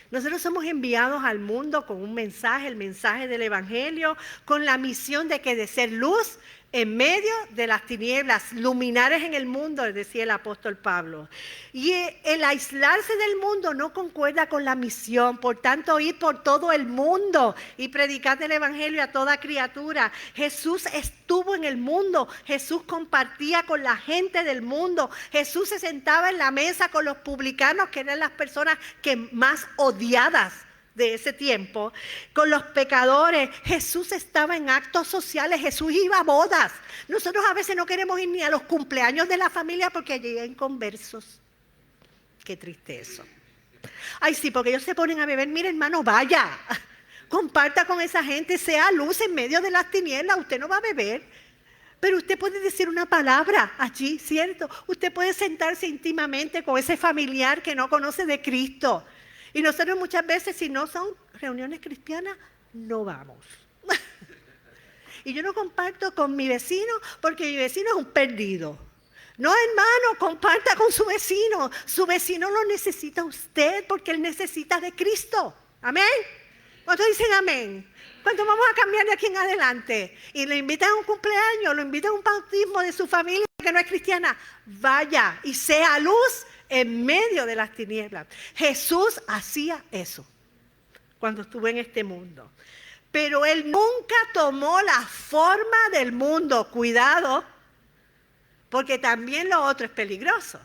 Nosotros somos enviados al mundo con un mensaje, el mensaje del Evangelio, con la misión de que de ser luz en medio de las tinieblas, luminares en el mundo, decía el apóstol Pablo. Y el aislarse del mundo no concuerda con la misión, por tanto ir por todo el mundo y predicar el Evangelio a toda criatura. Jesús estuvo en el mundo, Jesús compartía con la gente del mundo, Jesús se sentaba en la mesa con los publicanos, que eran las personas que más odiadas de ese tiempo, con los pecadores. Jesús estaba en actos sociales, Jesús iba a bodas. Nosotros a veces no queremos ir ni a los cumpleaños de la familia porque allí hay inconversos. Qué triste eso. Ay, sí, porque ellos se ponen a beber. Mire, hermano, vaya, comparta con esa gente, sea luz en medio de las tinieblas. Usted no va a beber, pero usted puede decir una palabra allí, ¿cierto? Usted puede sentarse íntimamente con ese familiar que no conoce de Cristo. Y nosotros muchas veces, si no son reuniones cristianas, no vamos. Y yo no comparto con mi vecino porque mi vecino es un perdido. No, hermano, comparta con su vecino. Su vecino lo necesita usted porque él necesita de Cristo. ¿Amén? ¿Cuántos dicen amén? ¿Cuántos vamos a cambiar de aquí en adelante? Y lo invitan a un cumpleaños, lo invitan a un bautismo de su familia que no es cristiana. Vaya y sea luz en medio de las tinieblas. Jesús hacía eso cuando estuvo en este mundo. Pero él nunca tomó la forma del mundo. Cuidado, porque también lo otro es peligroso.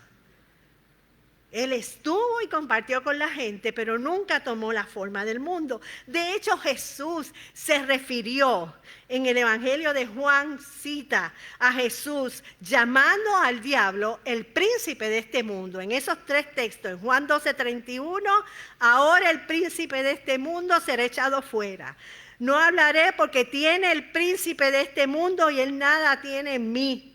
Él estuvo y compartió con la gente, pero nunca tomó la forma del mundo. De hecho, Jesús se refirió en el Evangelio de Juan, cita a Jesús llamando al diablo el príncipe de este mundo. En esos tres textos, en Juan 12:31, ahora el príncipe de este mundo será echado fuera. No hablaré porque tiene el príncipe de este mundo y él nada tiene en mí.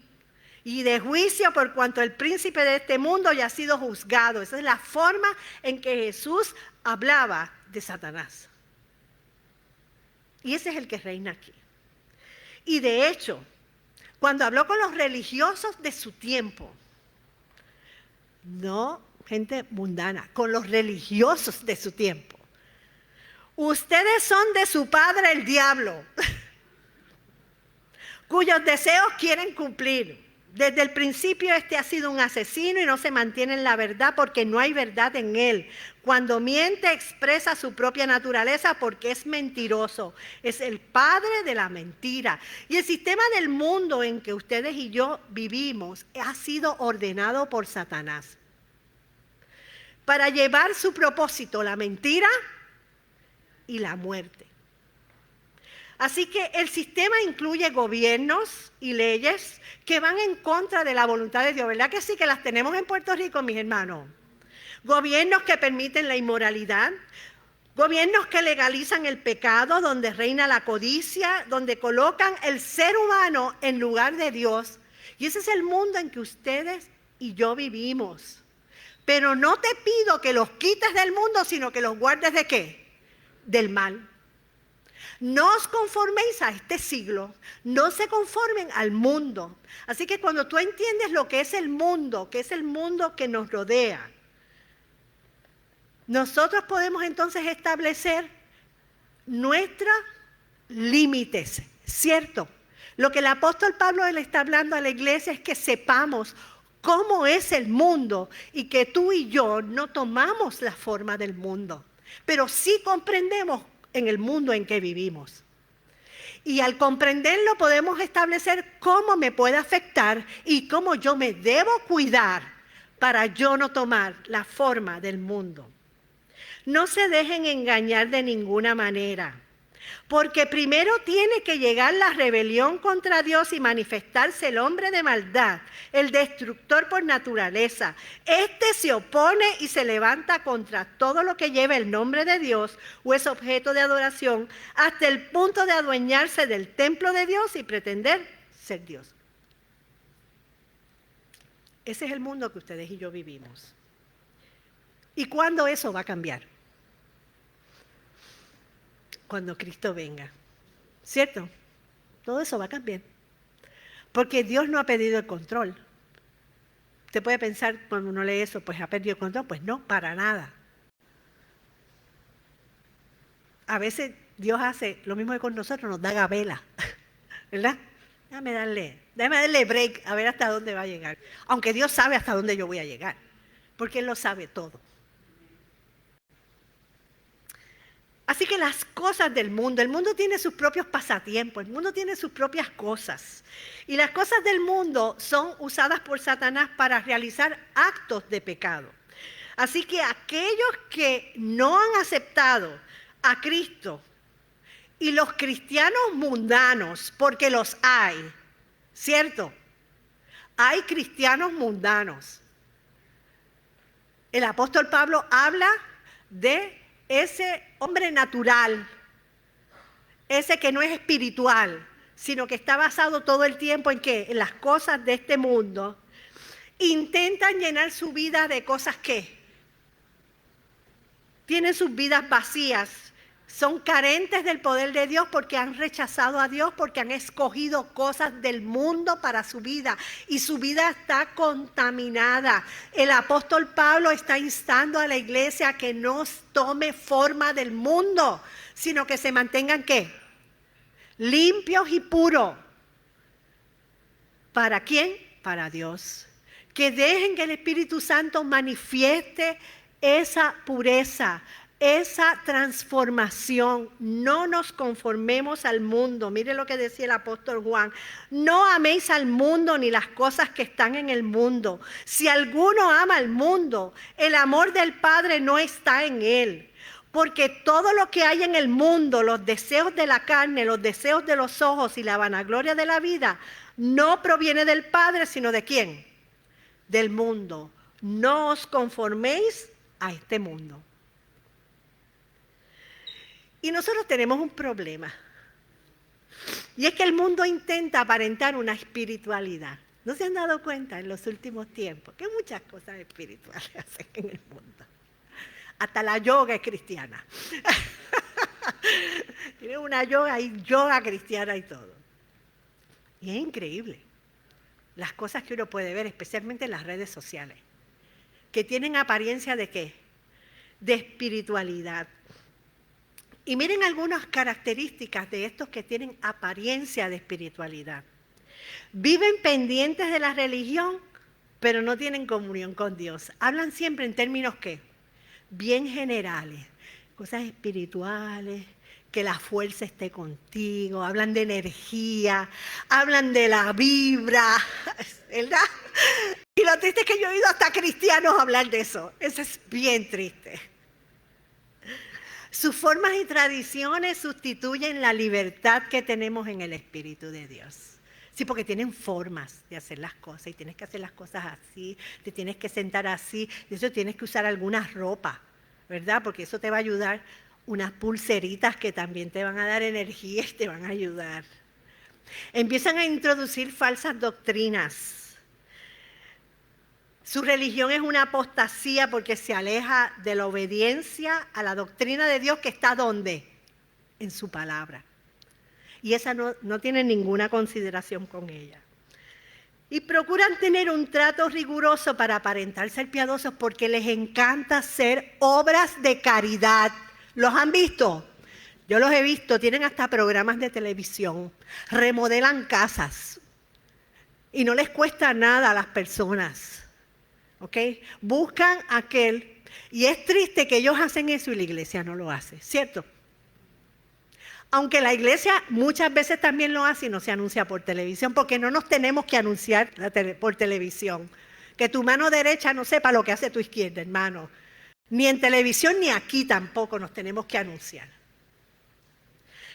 Y de juicio por cuanto el príncipe de este mundo ya ha sido juzgado. Esa es la forma en que Jesús hablaba de Satanás. Y ese es el que reina aquí. Y de hecho, cuando habló con los religiosos de su tiempo, no gente mundana, con los religiosos de su tiempo, ustedes son de su padre el diablo, cuyos deseos quieren cumplir. Desde el principio este ha sido un asesino y no se mantiene en la verdad porque no hay verdad en él. Cuando miente expresa su propia naturaleza porque es mentiroso. Es el padre de la mentira. Y el sistema del mundo en que ustedes y yo vivimos ha sido ordenado por Satanás para llevar su propósito, la mentira y la muerte. Así que el sistema incluye gobiernos y leyes que van en contra de la voluntad de Dios. ¿Verdad que sí que las tenemos en Puerto Rico, mis hermanos? Gobiernos que permiten la inmoralidad, gobiernos que legalizan el pecado, donde reina la codicia, donde colocan el ser humano en lugar de Dios. Y ese es el mundo en que ustedes y yo vivimos. Pero no te pido que los quites del mundo, sino que los guardes ¿de qué? Del mal. No os conforméis a este siglo, no se conformen al mundo. Así que cuando tú entiendes lo que es el mundo que nos rodea, nosotros podemos entonces establecer nuestros límites, ¿cierto? Lo que el apóstol Pablo le está hablando a la iglesia es que sepamos cómo es el mundo y que tú y yo no tomamos la forma del mundo, pero sí comprendemos en el mundo en que vivimos. Y al comprenderlo podemos establecer cómo me puede afectar y cómo yo me debo cuidar para yo no tomar la forma del mundo. No se dejen engañar de ninguna manera, porque primero tiene que llegar la rebelión contra Dios y manifestarse el hombre de maldad, el destructor por naturaleza. Este se opone y se levanta contra todo lo que lleve el nombre de Dios o es objeto de adoración, hasta el punto de adueñarse del templo de Dios y pretender ser Dios. Ese es el mundo que ustedes y yo vivimos. ¿Y cuándo eso va a cambiar? Cuando Cristo venga, ¿cierto? Todo eso va a cambiar, porque Dios no ha perdido el control. Usted puede pensar cuando uno lee eso, pues ha perdido el control. Pues no, para nada. A veces Dios hace lo mismo que con nosotros, nos da gabela, ¿verdad? Déjame darle break a ver hasta dónde va a llegar. Aunque Dios sabe hasta dónde yo voy a llegar, porque Él lo sabe todo. Así que las cosas del mundo, el mundo tiene sus propios pasatiempos, el mundo tiene sus propias cosas. Y las cosas del mundo son usadas por Satanás para realizar actos de pecado. Así que aquellos que no han aceptado a Cristo y los cristianos mundanos, porque los hay, ¿cierto? Hay cristianos mundanos. El apóstol Pablo habla de ese hombre natural, ese que no es espiritual, sino que está basado todo el tiempo en ¿qué? En las cosas de este mundo. Intentan llenar su vida de cosas que tienen sus vidas vacías, son carentes del poder de Dios porque han rechazado a Dios, porque han escogido cosas del mundo para su vida y su vida está contaminada. El apóstol Pablo está instando a la iglesia a que no tome forma del mundo, sino que se mantengan ¿qué? Limpios y puros. ¿Para quién? Para Dios. Que dejen que el Espíritu Santo manifieste esa pureza, esa transformación. No nos conformemos al mundo. Mire lo que decía el apóstol Juan. No améis al mundo ni las cosas que están en el mundo. Si alguno ama al mundo, el amor del Padre no está en él. Porque todo lo que hay en el mundo, los deseos de la carne, los deseos de los ojos y la vanagloria de la vida, no proviene del Padre, sino ¿de quién? Del mundo. No os conforméis a este mundo. Y nosotros tenemos un problema. Y es que el mundo intenta aparentar una espiritualidad. ¿No se han dado cuenta en los últimos tiempos que muchas cosas espirituales hacen en el mundo? Hasta la yoga es cristiana. Tiene una yoga y yoga cristiana y todo. Y es increíble las cosas que uno puede ver, especialmente en las redes sociales, que tienen apariencia de ¿qué? De espiritualidad. Y miren algunas características de estos que tienen apariencia de espiritualidad. Viven pendientes de la religión, pero no tienen comunión con Dios. Hablan siempre en términos ¿qué? Bien generales, cosas espirituales, que la fuerza esté contigo, hablan de energía, hablan de la vibra, ¿verdad? Y lo triste es que yo he oído hasta cristianos hablar de eso. Eso es bien triste. Sus formas y tradiciones sustituyen la libertad que tenemos en el Espíritu de Dios. Sí, porque tienen formas de hacer las cosas y tienes que hacer las cosas así, te tienes que sentar así, de eso tienes que usar algunas ropas, ¿verdad? Porque eso te va a ayudar, unas pulseritas que también te van a dar energía y te van a ayudar. Empiezan a introducir falsas doctrinas. Su religión es una apostasía porque se aleja de la obediencia a la doctrina de Dios que está ¿dónde? En su palabra. Y esa no tiene ninguna consideración con ella. Y procuran tener un trato riguroso para aparentar ser piadosos porque les encanta hacer obras de caridad. ¿Los han visto? Yo los he visto, tienen hasta programas de televisión, remodelan casas y no les cuesta nada a las personas. ¿Ok? Buscan aquel, y es triste que ellos hacen eso y la iglesia no lo hace, ¿cierto? Aunque la iglesia muchas veces también lo hace y no se anuncia por televisión, porque no nos tenemos que anunciar por televisión. Que tu mano derecha no sepa lo que hace tu izquierda, hermano. Ni en televisión ni aquí tampoco nos tenemos que anunciar.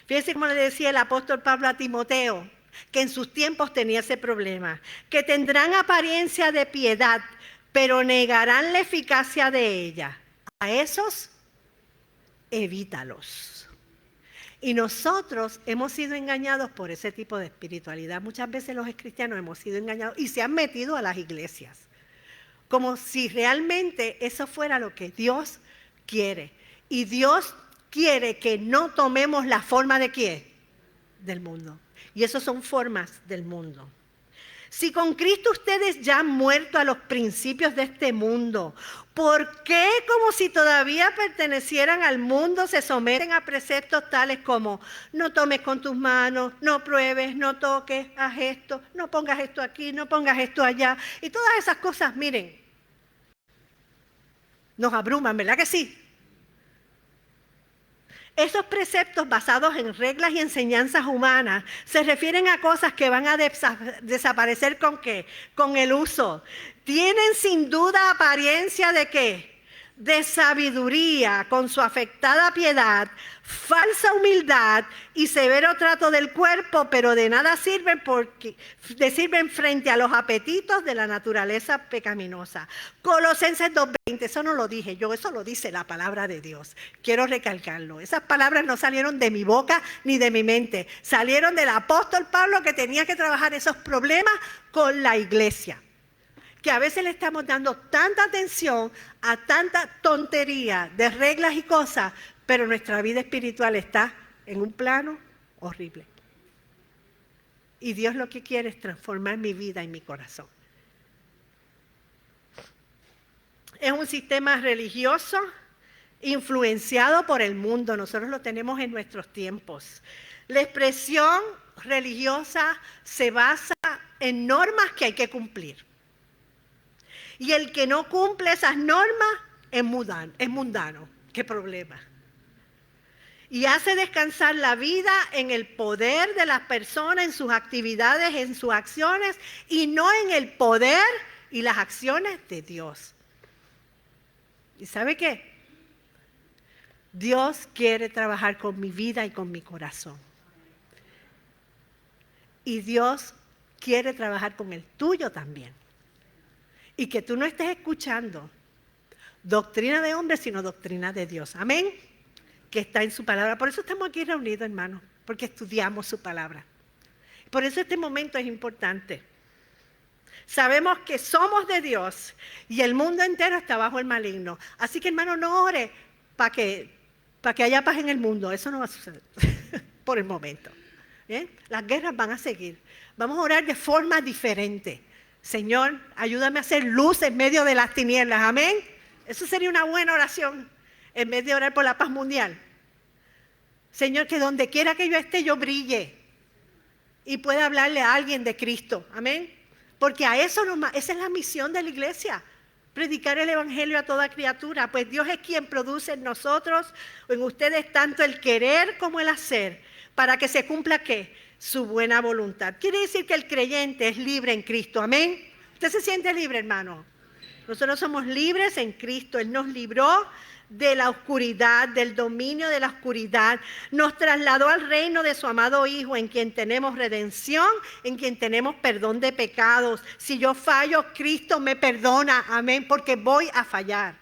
Fíjense cómo le decía el apóstol Pablo a Timoteo, que en sus tiempos tenía ese problema, que tendrán apariencia de piedad, pero negarán la eficacia de ella. A esos, evítalos. Y nosotros hemos sido engañados por ese tipo de espiritualidad. Muchas veces los cristianos hemos sido engañados y se han metido a las iglesias. Como si realmente eso fuera lo que Dios quiere. Y Dios quiere que no tomemos la forma de ¿qué? Del mundo. Y eso son formas del mundo. Si con Cristo ustedes ya han muerto a los principios de este mundo, ¿por qué como si todavía pertenecieran al mundo se someten a preceptos tales como no tomes con tus manos, no pruebes, no toques, haz esto, no pongas esto aquí, no pongas esto allá? Y todas esas cosas, miren, nos abruman, ¿verdad que sí? Esos preceptos basados en reglas y enseñanzas humanas se refieren a cosas que van a desaparecer ¿con qué? Con el uso. Tienen sin duda apariencia de ¿qué? de sabiduría, con su afectada piedad, falsa humildad y severo trato del cuerpo, pero de nada sirven sirven frente a los apetitos de la naturaleza pecaminosa. Colosenses 2:20, eso no lo dije yo, eso lo dice la palabra de Dios. Quiero recalcarlo. Esas palabras no salieron de mi boca ni de mi mente. Salieron del apóstol Pablo, que tenía que trabajar esos problemas con la iglesia. Que a veces le estamos dando tanta atención a tanta tontería de reglas y cosas, pero nuestra vida espiritual está en un plano horrible. Y Dios lo que quiere es transformar mi vida y mi corazón. Es un sistema religioso influenciado por el mundo. Nosotros lo tenemos en nuestros tiempos. La expresión religiosa se basa en normas que hay que cumplir. Y el que no cumple esas normas es mundano. ¿Qué problema? Y hace descansar la vida en el poder de las personas, en sus actividades, en sus acciones, y no en el poder y las acciones de Dios. ¿Y sabe qué? Dios quiere trabajar con mi vida y con mi corazón. Y Dios quiere trabajar con el tuyo también. Y que tú no estés escuchando doctrina de hombres, sino doctrina de Dios. Amén. Que está en su palabra. Por eso estamos aquí reunidos, hermanos, porque estudiamos su palabra. Por eso este momento es importante. Sabemos que somos de Dios y el mundo entero está bajo el maligno. Así que, hermano, no ore para que haya paz en el mundo. Eso no va a suceder por el momento. ¿Bien? Las guerras van a seguir. Vamos a orar de forma diferente. Señor, ayúdame a hacer luz en medio de las tinieblas. Amén. Eso sería una buena oración en vez de orar por la paz mundial. Señor, que donde quiera que yo esté, yo brille y pueda hablarle a alguien de Cristo. Amén. Porque esa es la misión de la iglesia. Predicar el evangelio a toda criatura. Pues Dios es quien produce en nosotros, en ustedes, tanto el querer como el hacer, para que se cumpla ¿qué? Su buena voluntad. Quiere decir que el creyente es libre en Cristo. Amén. ¿Usted se siente libre, hermano? Nosotros somos libres en Cristo. Él nos libró de la oscuridad, del dominio de la oscuridad. Nos trasladó al reino de su amado Hijo, en quien tenemos redención, en quien tenemos perdón de pecados. Si yo fallo, Cristo me perdona. Amén. Porque voy a fallar.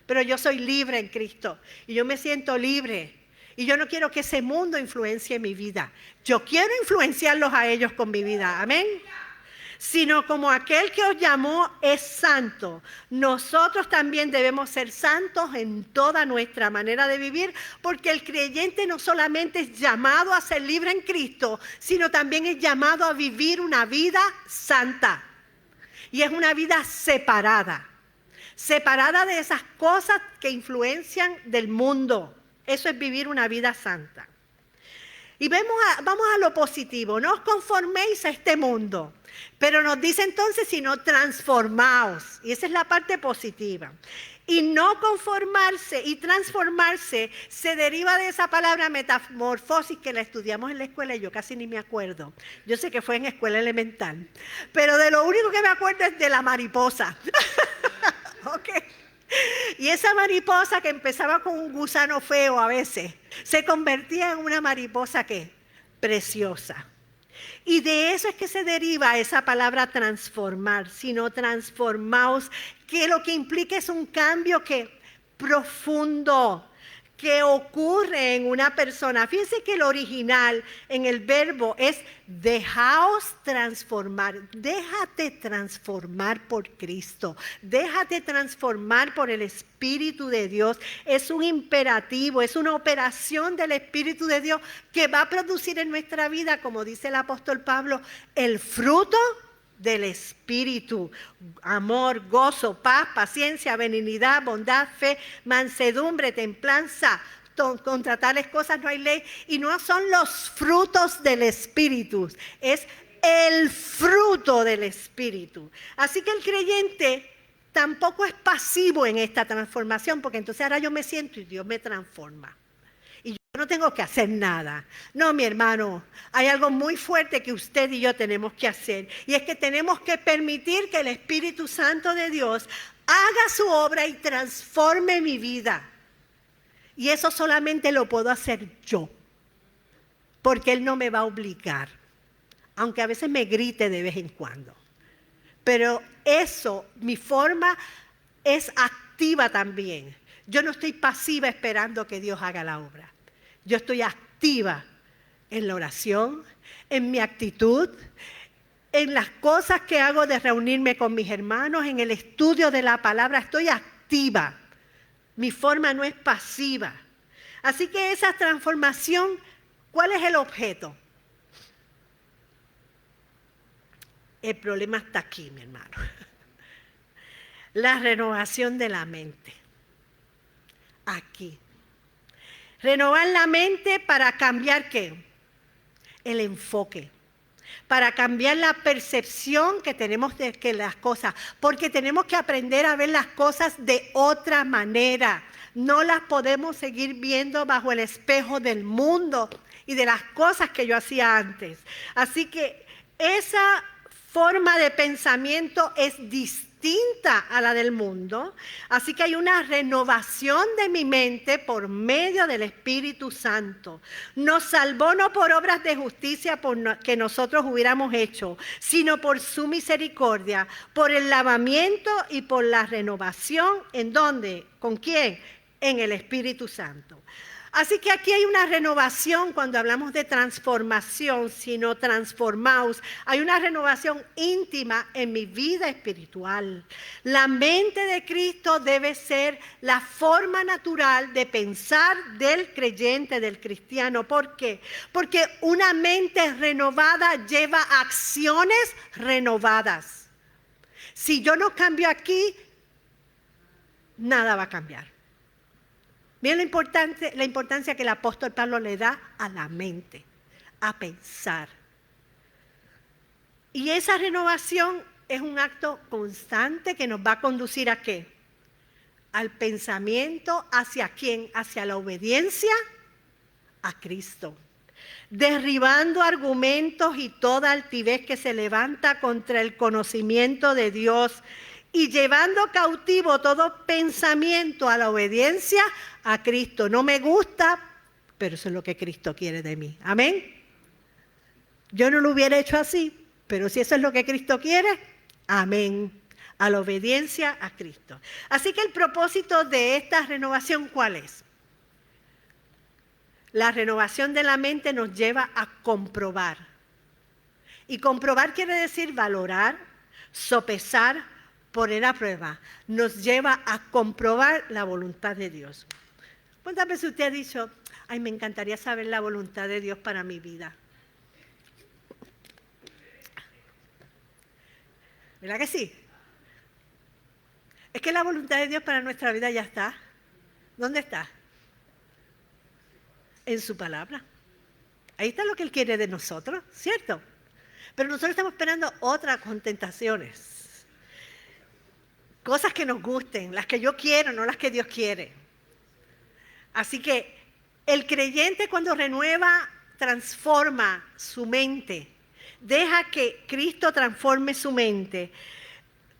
Pero yo soy libre en Cristo. Y yo me siento libre. Y yo no quiero que ese mundo influencie mi vida. Yo quiero influenciarlos a ellos con mi vida. Amén. Sino como aquel que os llamó es santo, nosotros también debemos ser santos en toda nuestra manera de vivir, porque el creyente no solamente es llamado a ser libre en Cristo, sino también es llamado a vivir una vida santa. Y es una vida separada de esas cosas que influencian del mundo. Eso es vivir una vida santa. Y vamos a lo positivo. No os conforméis a este mundo. Pero nos dice entonces, sino transformaos. Y esa es la parte positiva. Y no conformarse y transformarse se deriva de esa palabra metamorfosis que la estudiamos en la escuela y yo casi ni me acuerdo. Yo sé que fue en escuela elemental. Pero de lo único que me acuerdo es de la mariposa. ¿Ok? Y esa mariposa que empezaba con un gusano feo a veces, se convertía en una mariposa ¿qué? Preciosa. Y de eso es que se deriva esa palabra transformar, sino transformaos, que lo que implica es un cambio que profundo, que ocurre en una persona. Fíjense que el original en el verbo es dejaos transformar. Déjate transformar por Cristo. Déjate transformar por el Espíritu de Dios. Es un imperativo, es una operación del Espíritu de Dios que va a producir en nuestra vida, como dice el apóstol Pablo, el fruto del Espíritu: amor, gozo, paz, paciencia, benignidad, bondad, fe, mansedumbre, templanza. Contra tales cosas no hay ley. Y no son los frutos del Espíritu, es el fruto del Espíritu. Así que el creyente tampoco es pasivo en esta transformación, porque entonces ahora yo me siento y Dios me transforma. Y yo no tengo que hacer nada. No, mi hermano, hay algo muy fuerte que usted y yo tenemos que hacer. Y es que tenemos que permitir que el Espíritu Santo de Dios haga su obra y transforme mi vida. Y eso solamente lo puedo hacer yo, porque Él no me va a obligar, aunque a veces me grite de vez en cuando. Pero eso, mi forma es activa también. Yo no estoy pasiva esperando que Dios haga la obra. Yo estoy activa en la oración, en mi actitud, en las cosas que hago de reunirme con mis hermanos, en el estudio de la palabra. Estoy activa. Mi forma no es pasiva. Así que esa transformación, ¿cuál es el objeto? El problema está aquí, mi hermano. La renovación de la mente. Aquí. Renovar la mente para cambiar ¿qué? El enfoque. Para cambiar la percepción que tenemos de que las cosas. Porque tenemos que aprender a ver las cosas de otra manera. No las podemos seguir viendo bajo el espejo del mundo y de las cosas que yo hacía antes. Así que esa forma de pensamiento es distinta a la del mundo, así que hay una renovación de mi mente por medio del Espíritu Santo. Nos salvó no por obras de justicia que nosotros hubiéramos hecho, sino por su misericordia, por el lavamiento y por la renovación. ¿En dónde? ¿Con quién? En el Espíritu Santo. Así que aquí hay una renovación cuando hablamos de transformación, sino transformaos. Hay una renovación íntima en mi vida espiritual. La mente de Cristo debe ser la forma natural de pensar del creyente, del cristiano. ¿Por qué? Porque una mente renovada lleva acciones renovadas. Si yo no cambio aquí, nada va a cambiar. Miren la importancia que el apóstol Pablo le da a la mente, a pensar. Y esa renovación es un acto constante que nos va a conducir ¿a qué? Al pensamiento, ¿hacia quién? Hacia la obediencia a Cristo. Derribando argumentos y toda altivez que se levanta contra el conocimiento de Dios y llevando cautivo todo pensamiento a la obediencia a Cristo. No me gusta, pero eso es lo que Cristo quiere de mí. Amén. Yo no lo hubiera hecho así, pero si eso es lo que Cristo quiere, amén. A la obediencia a Cristo. Así que el propósito de esta renovación, ¿cuál es? La renovación de la mente nos lleva a comprobar. Y comprobar quiere decir valorar, sopesar, poner a prueba. Nos lleva a comprobar la voluntad de Dios. ¿Cuántas veces usted ha dicho, ay, me encantaría saber la voluntad de Dios para mi vida? ¿Verdad que sí? Es que la voluntad de Dios para nuestra vida ya está. ¿Dónde está? En su palabra. Ahí está lo que Él quiere de nosotros, ¿cierto? Pero nosotros estamos esperando otras contentaciones. Cosas que nos gusten, las que yo quiero, no las que Dios quiere. Así que el creyente cuando renueva, transforma su mente. Deja que Cristo transforme su mente.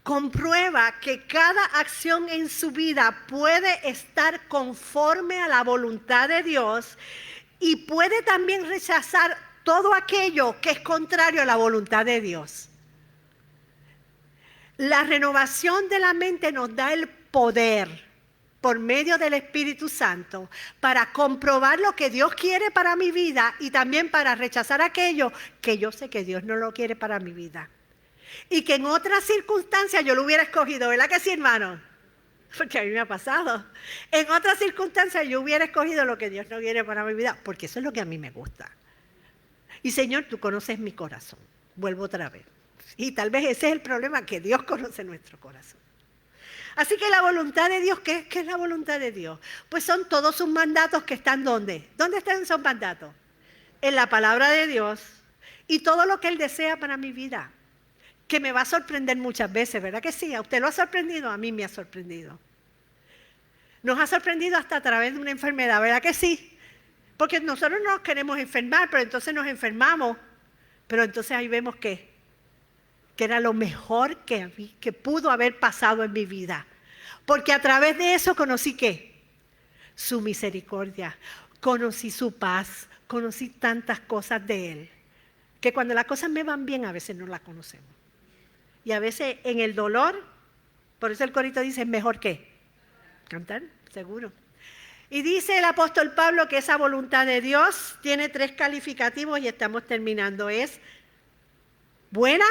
Comprueba que cada acción en su vida puede estar conforme a la voluntad de Dios y puede también rechazar todo aquello que es contrario a la voluntad de Dios. La renovación de la mente nos da el poder por medio del Espíritu Santo para comprobar lo que Dios quiere para mi vida y también para rechazar aquello que yo sé que Dios no lo quiere para mi vida. Y que en otras circunstancias yo lo hubiera escogido, ¿verdad que sí, hermano? Porque a mí me ha pasado. En otras circunstancias yo hubiera escogido lo que Dios no quiere para mi vida, porque eso es lo que a mí me gusta. Y Señor, tú conoces mi corazón. Vuelvo otra vez. Y tal vez ese es el problema, que Dios conoce nuestro corazón. Así que la voluntad de Dios, ¿qué es la voluntad de Dios? Pues son todos sus mandatos que están ¿dónde? ¿Dónde están esos mandatos? En la palabra de Dios y todo lo que Él desea para mi vida. Que me va a sorprender muchas veces, ¿verdad que sí? ¿A usted lo ha sorprendido? A mí me ha sorprendido. Nos ha sorprendido hasta a través de una enfermedad, ¿verdad que sí? Porque nosotros no nos queremos enfermar, pero entonces nos enfermamos. Pero entonces ahí vemos que era lo mejor que pudo haber pasado en mi vida. Porque a través de eso conocí ¿qué? Su misericordia, conocí su paz, conocí tantas cosas de Él, que cuando las cosas me van bien a veces no las conocemos. Y a veces en el dolor, por eso el corito dice, ¿mejor qué? Cantar, seguro. Y dice el apóstol Pablo que esa voluntad de Dios tiene 3 calificativos y estamos terminando. Es buena,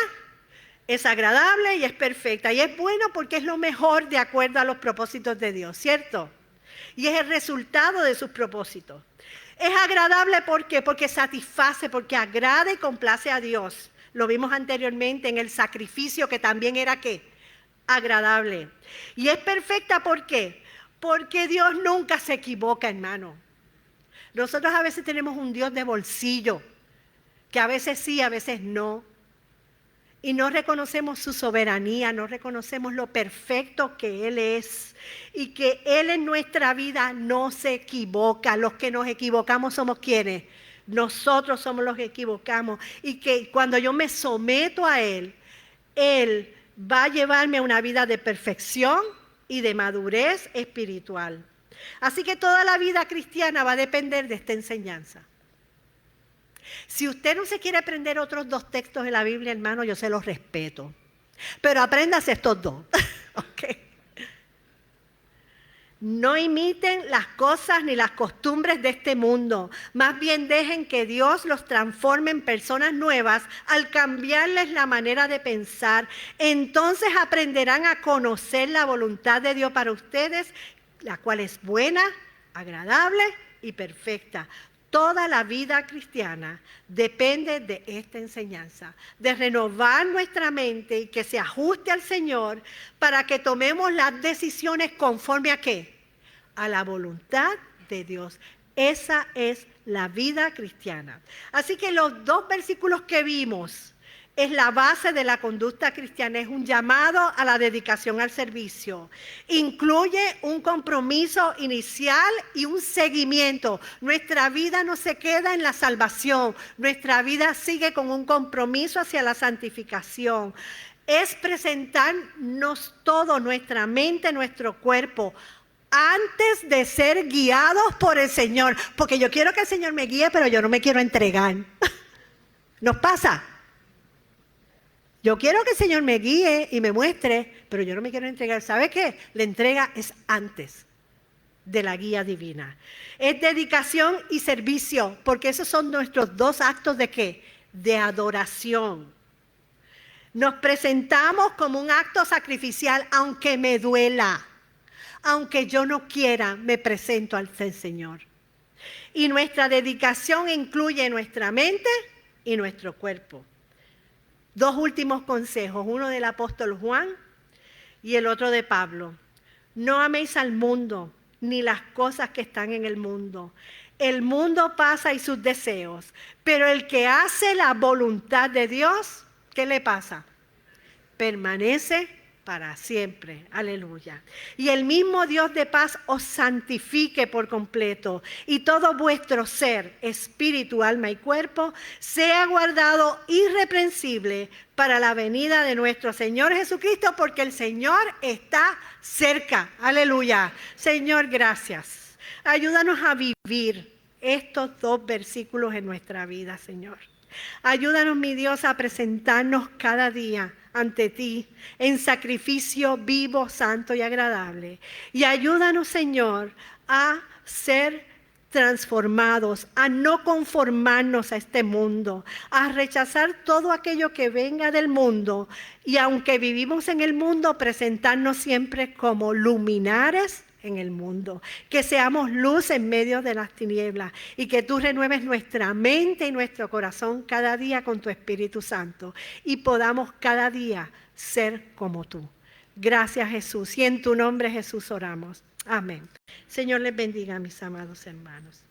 es agradable y es perfecta. Y es bueno porque es lo mejor de acuerdo a los propósitos de Dios, ¿cierto? Y es el resultado de sus propósitos. Es agradable ¿por qué? Porque satisface, porque agrada y complace a Dios. Lo vimos anteriormente en el sacrificio que también era ¿qué? Agradable. Y es perfecta ¿por qué? Porque Dios nunca se equivoca, hermano. Nosotros a veces tenemos un Dios de bolsillo, que a veces sí, a veces no. Y no reconocemos su soberanía, no reconocemos lo perfecto que Él es. Y que Él en nuestra vida no se equivoca. Los que nos equivocamos somos ¿quiénes? Nosotros somos los que equivocamos. Y que cuando yo me someto a Él, Él va a llevarme a una vida de perfección y de madurez espiritual. Así que toda la vida cristiana va a depender de esta enseñanza. Si usted no se quiere aprender otros 2 textos de la Biblia, hermano, yo se los respeto. Pero apréndase estos 2. ¿Ok? No imiten las cosas ni las costumbres de este mundo. Más bien dejen que Dios los transforme en personas nuevas al cambiarles la manera de pensar. Entonces aprenderán a conocer la voluntad de Dios para ustedes, la cual es buena, agradable y perfecta. Toda la vida cristiana depende de esta enseñanza, de renovar nuestra mente y que se ajuste al Señor para que tomemos las decisiones conforme a ¿qué? A la voluntad de Dios. Esa es la vida cristiana. Así que los 2 versículos que vimos es la base de la conducta cristiana, es un llamado a la dedicación al servicio. Incluye un compromiso inicial y un seguimiento. Nuestra vida no se queda en la salvación, nuestra vida sigue con un compromiso hacia la santificación. Es presentarnos todo, nuestra mente, nuestro cuerpo, antes de ser guiados por el Señor. Porque yo quiero que el Señor me guíe, pero yo no me quiero entregar. ¿Nos pasa? Yo quiero que el Señor me guíe y me muestre, pero yo no me quiero entregar. ¿Sabe qué? La entrega es antes de la guía divina. Es dedicación y servicio, porque esos son nuestros 2 actos ¿de qué? De adoración. Nos presentamos como un acto sacrificial, aunque me duela, aunque yo no quiera, me presento al Señor. Y nuestra dedicación incluye nuestra mente y nuestro cuerpo. 2 últimos consejos, uno del apóstol Juan y el otro de Pablo. No améis al mundo, ni las cosas que están en el mundo. El mundo pasa y sus deseos, pero el que hace la voluntad de Dios, ¿qué le pasa? Permanece para siempre. Aleluya. Y el mismo Dios de paz os santifique por completo, y todo vuestro ser, espíritu, alma y cuerpo, sea guardado irreprensible para la venida de nuestro Señor Jesucristo, porque el Señor está cerca. Aleluya. Señor, gracias. Ayúdanos a vivir estos 2 versículos en nuestra vida, Señor. Ayúdanos, mi Dios, a presentarnos cada día ante ti en sacrificio vivo, santo y agradable. Y ayúdanos, Señor, a ser transformados, a no conformarnos a este mundo, a rechazar todo aquello que venga del mundo, y aunque vivimos en el mundo, presentarnos siempre como luminares en el mundo, que seamos luz en medio de las tinieblas, y que tú renueves nuestra mente y nuestro corazón cada día con tu Espíritu Santo, y podamos cada día ser como tú. Gracias, Jesús, y en tu nombre, Jesús, oramos. Amén. Señor les bendiga, mis amados hermanos.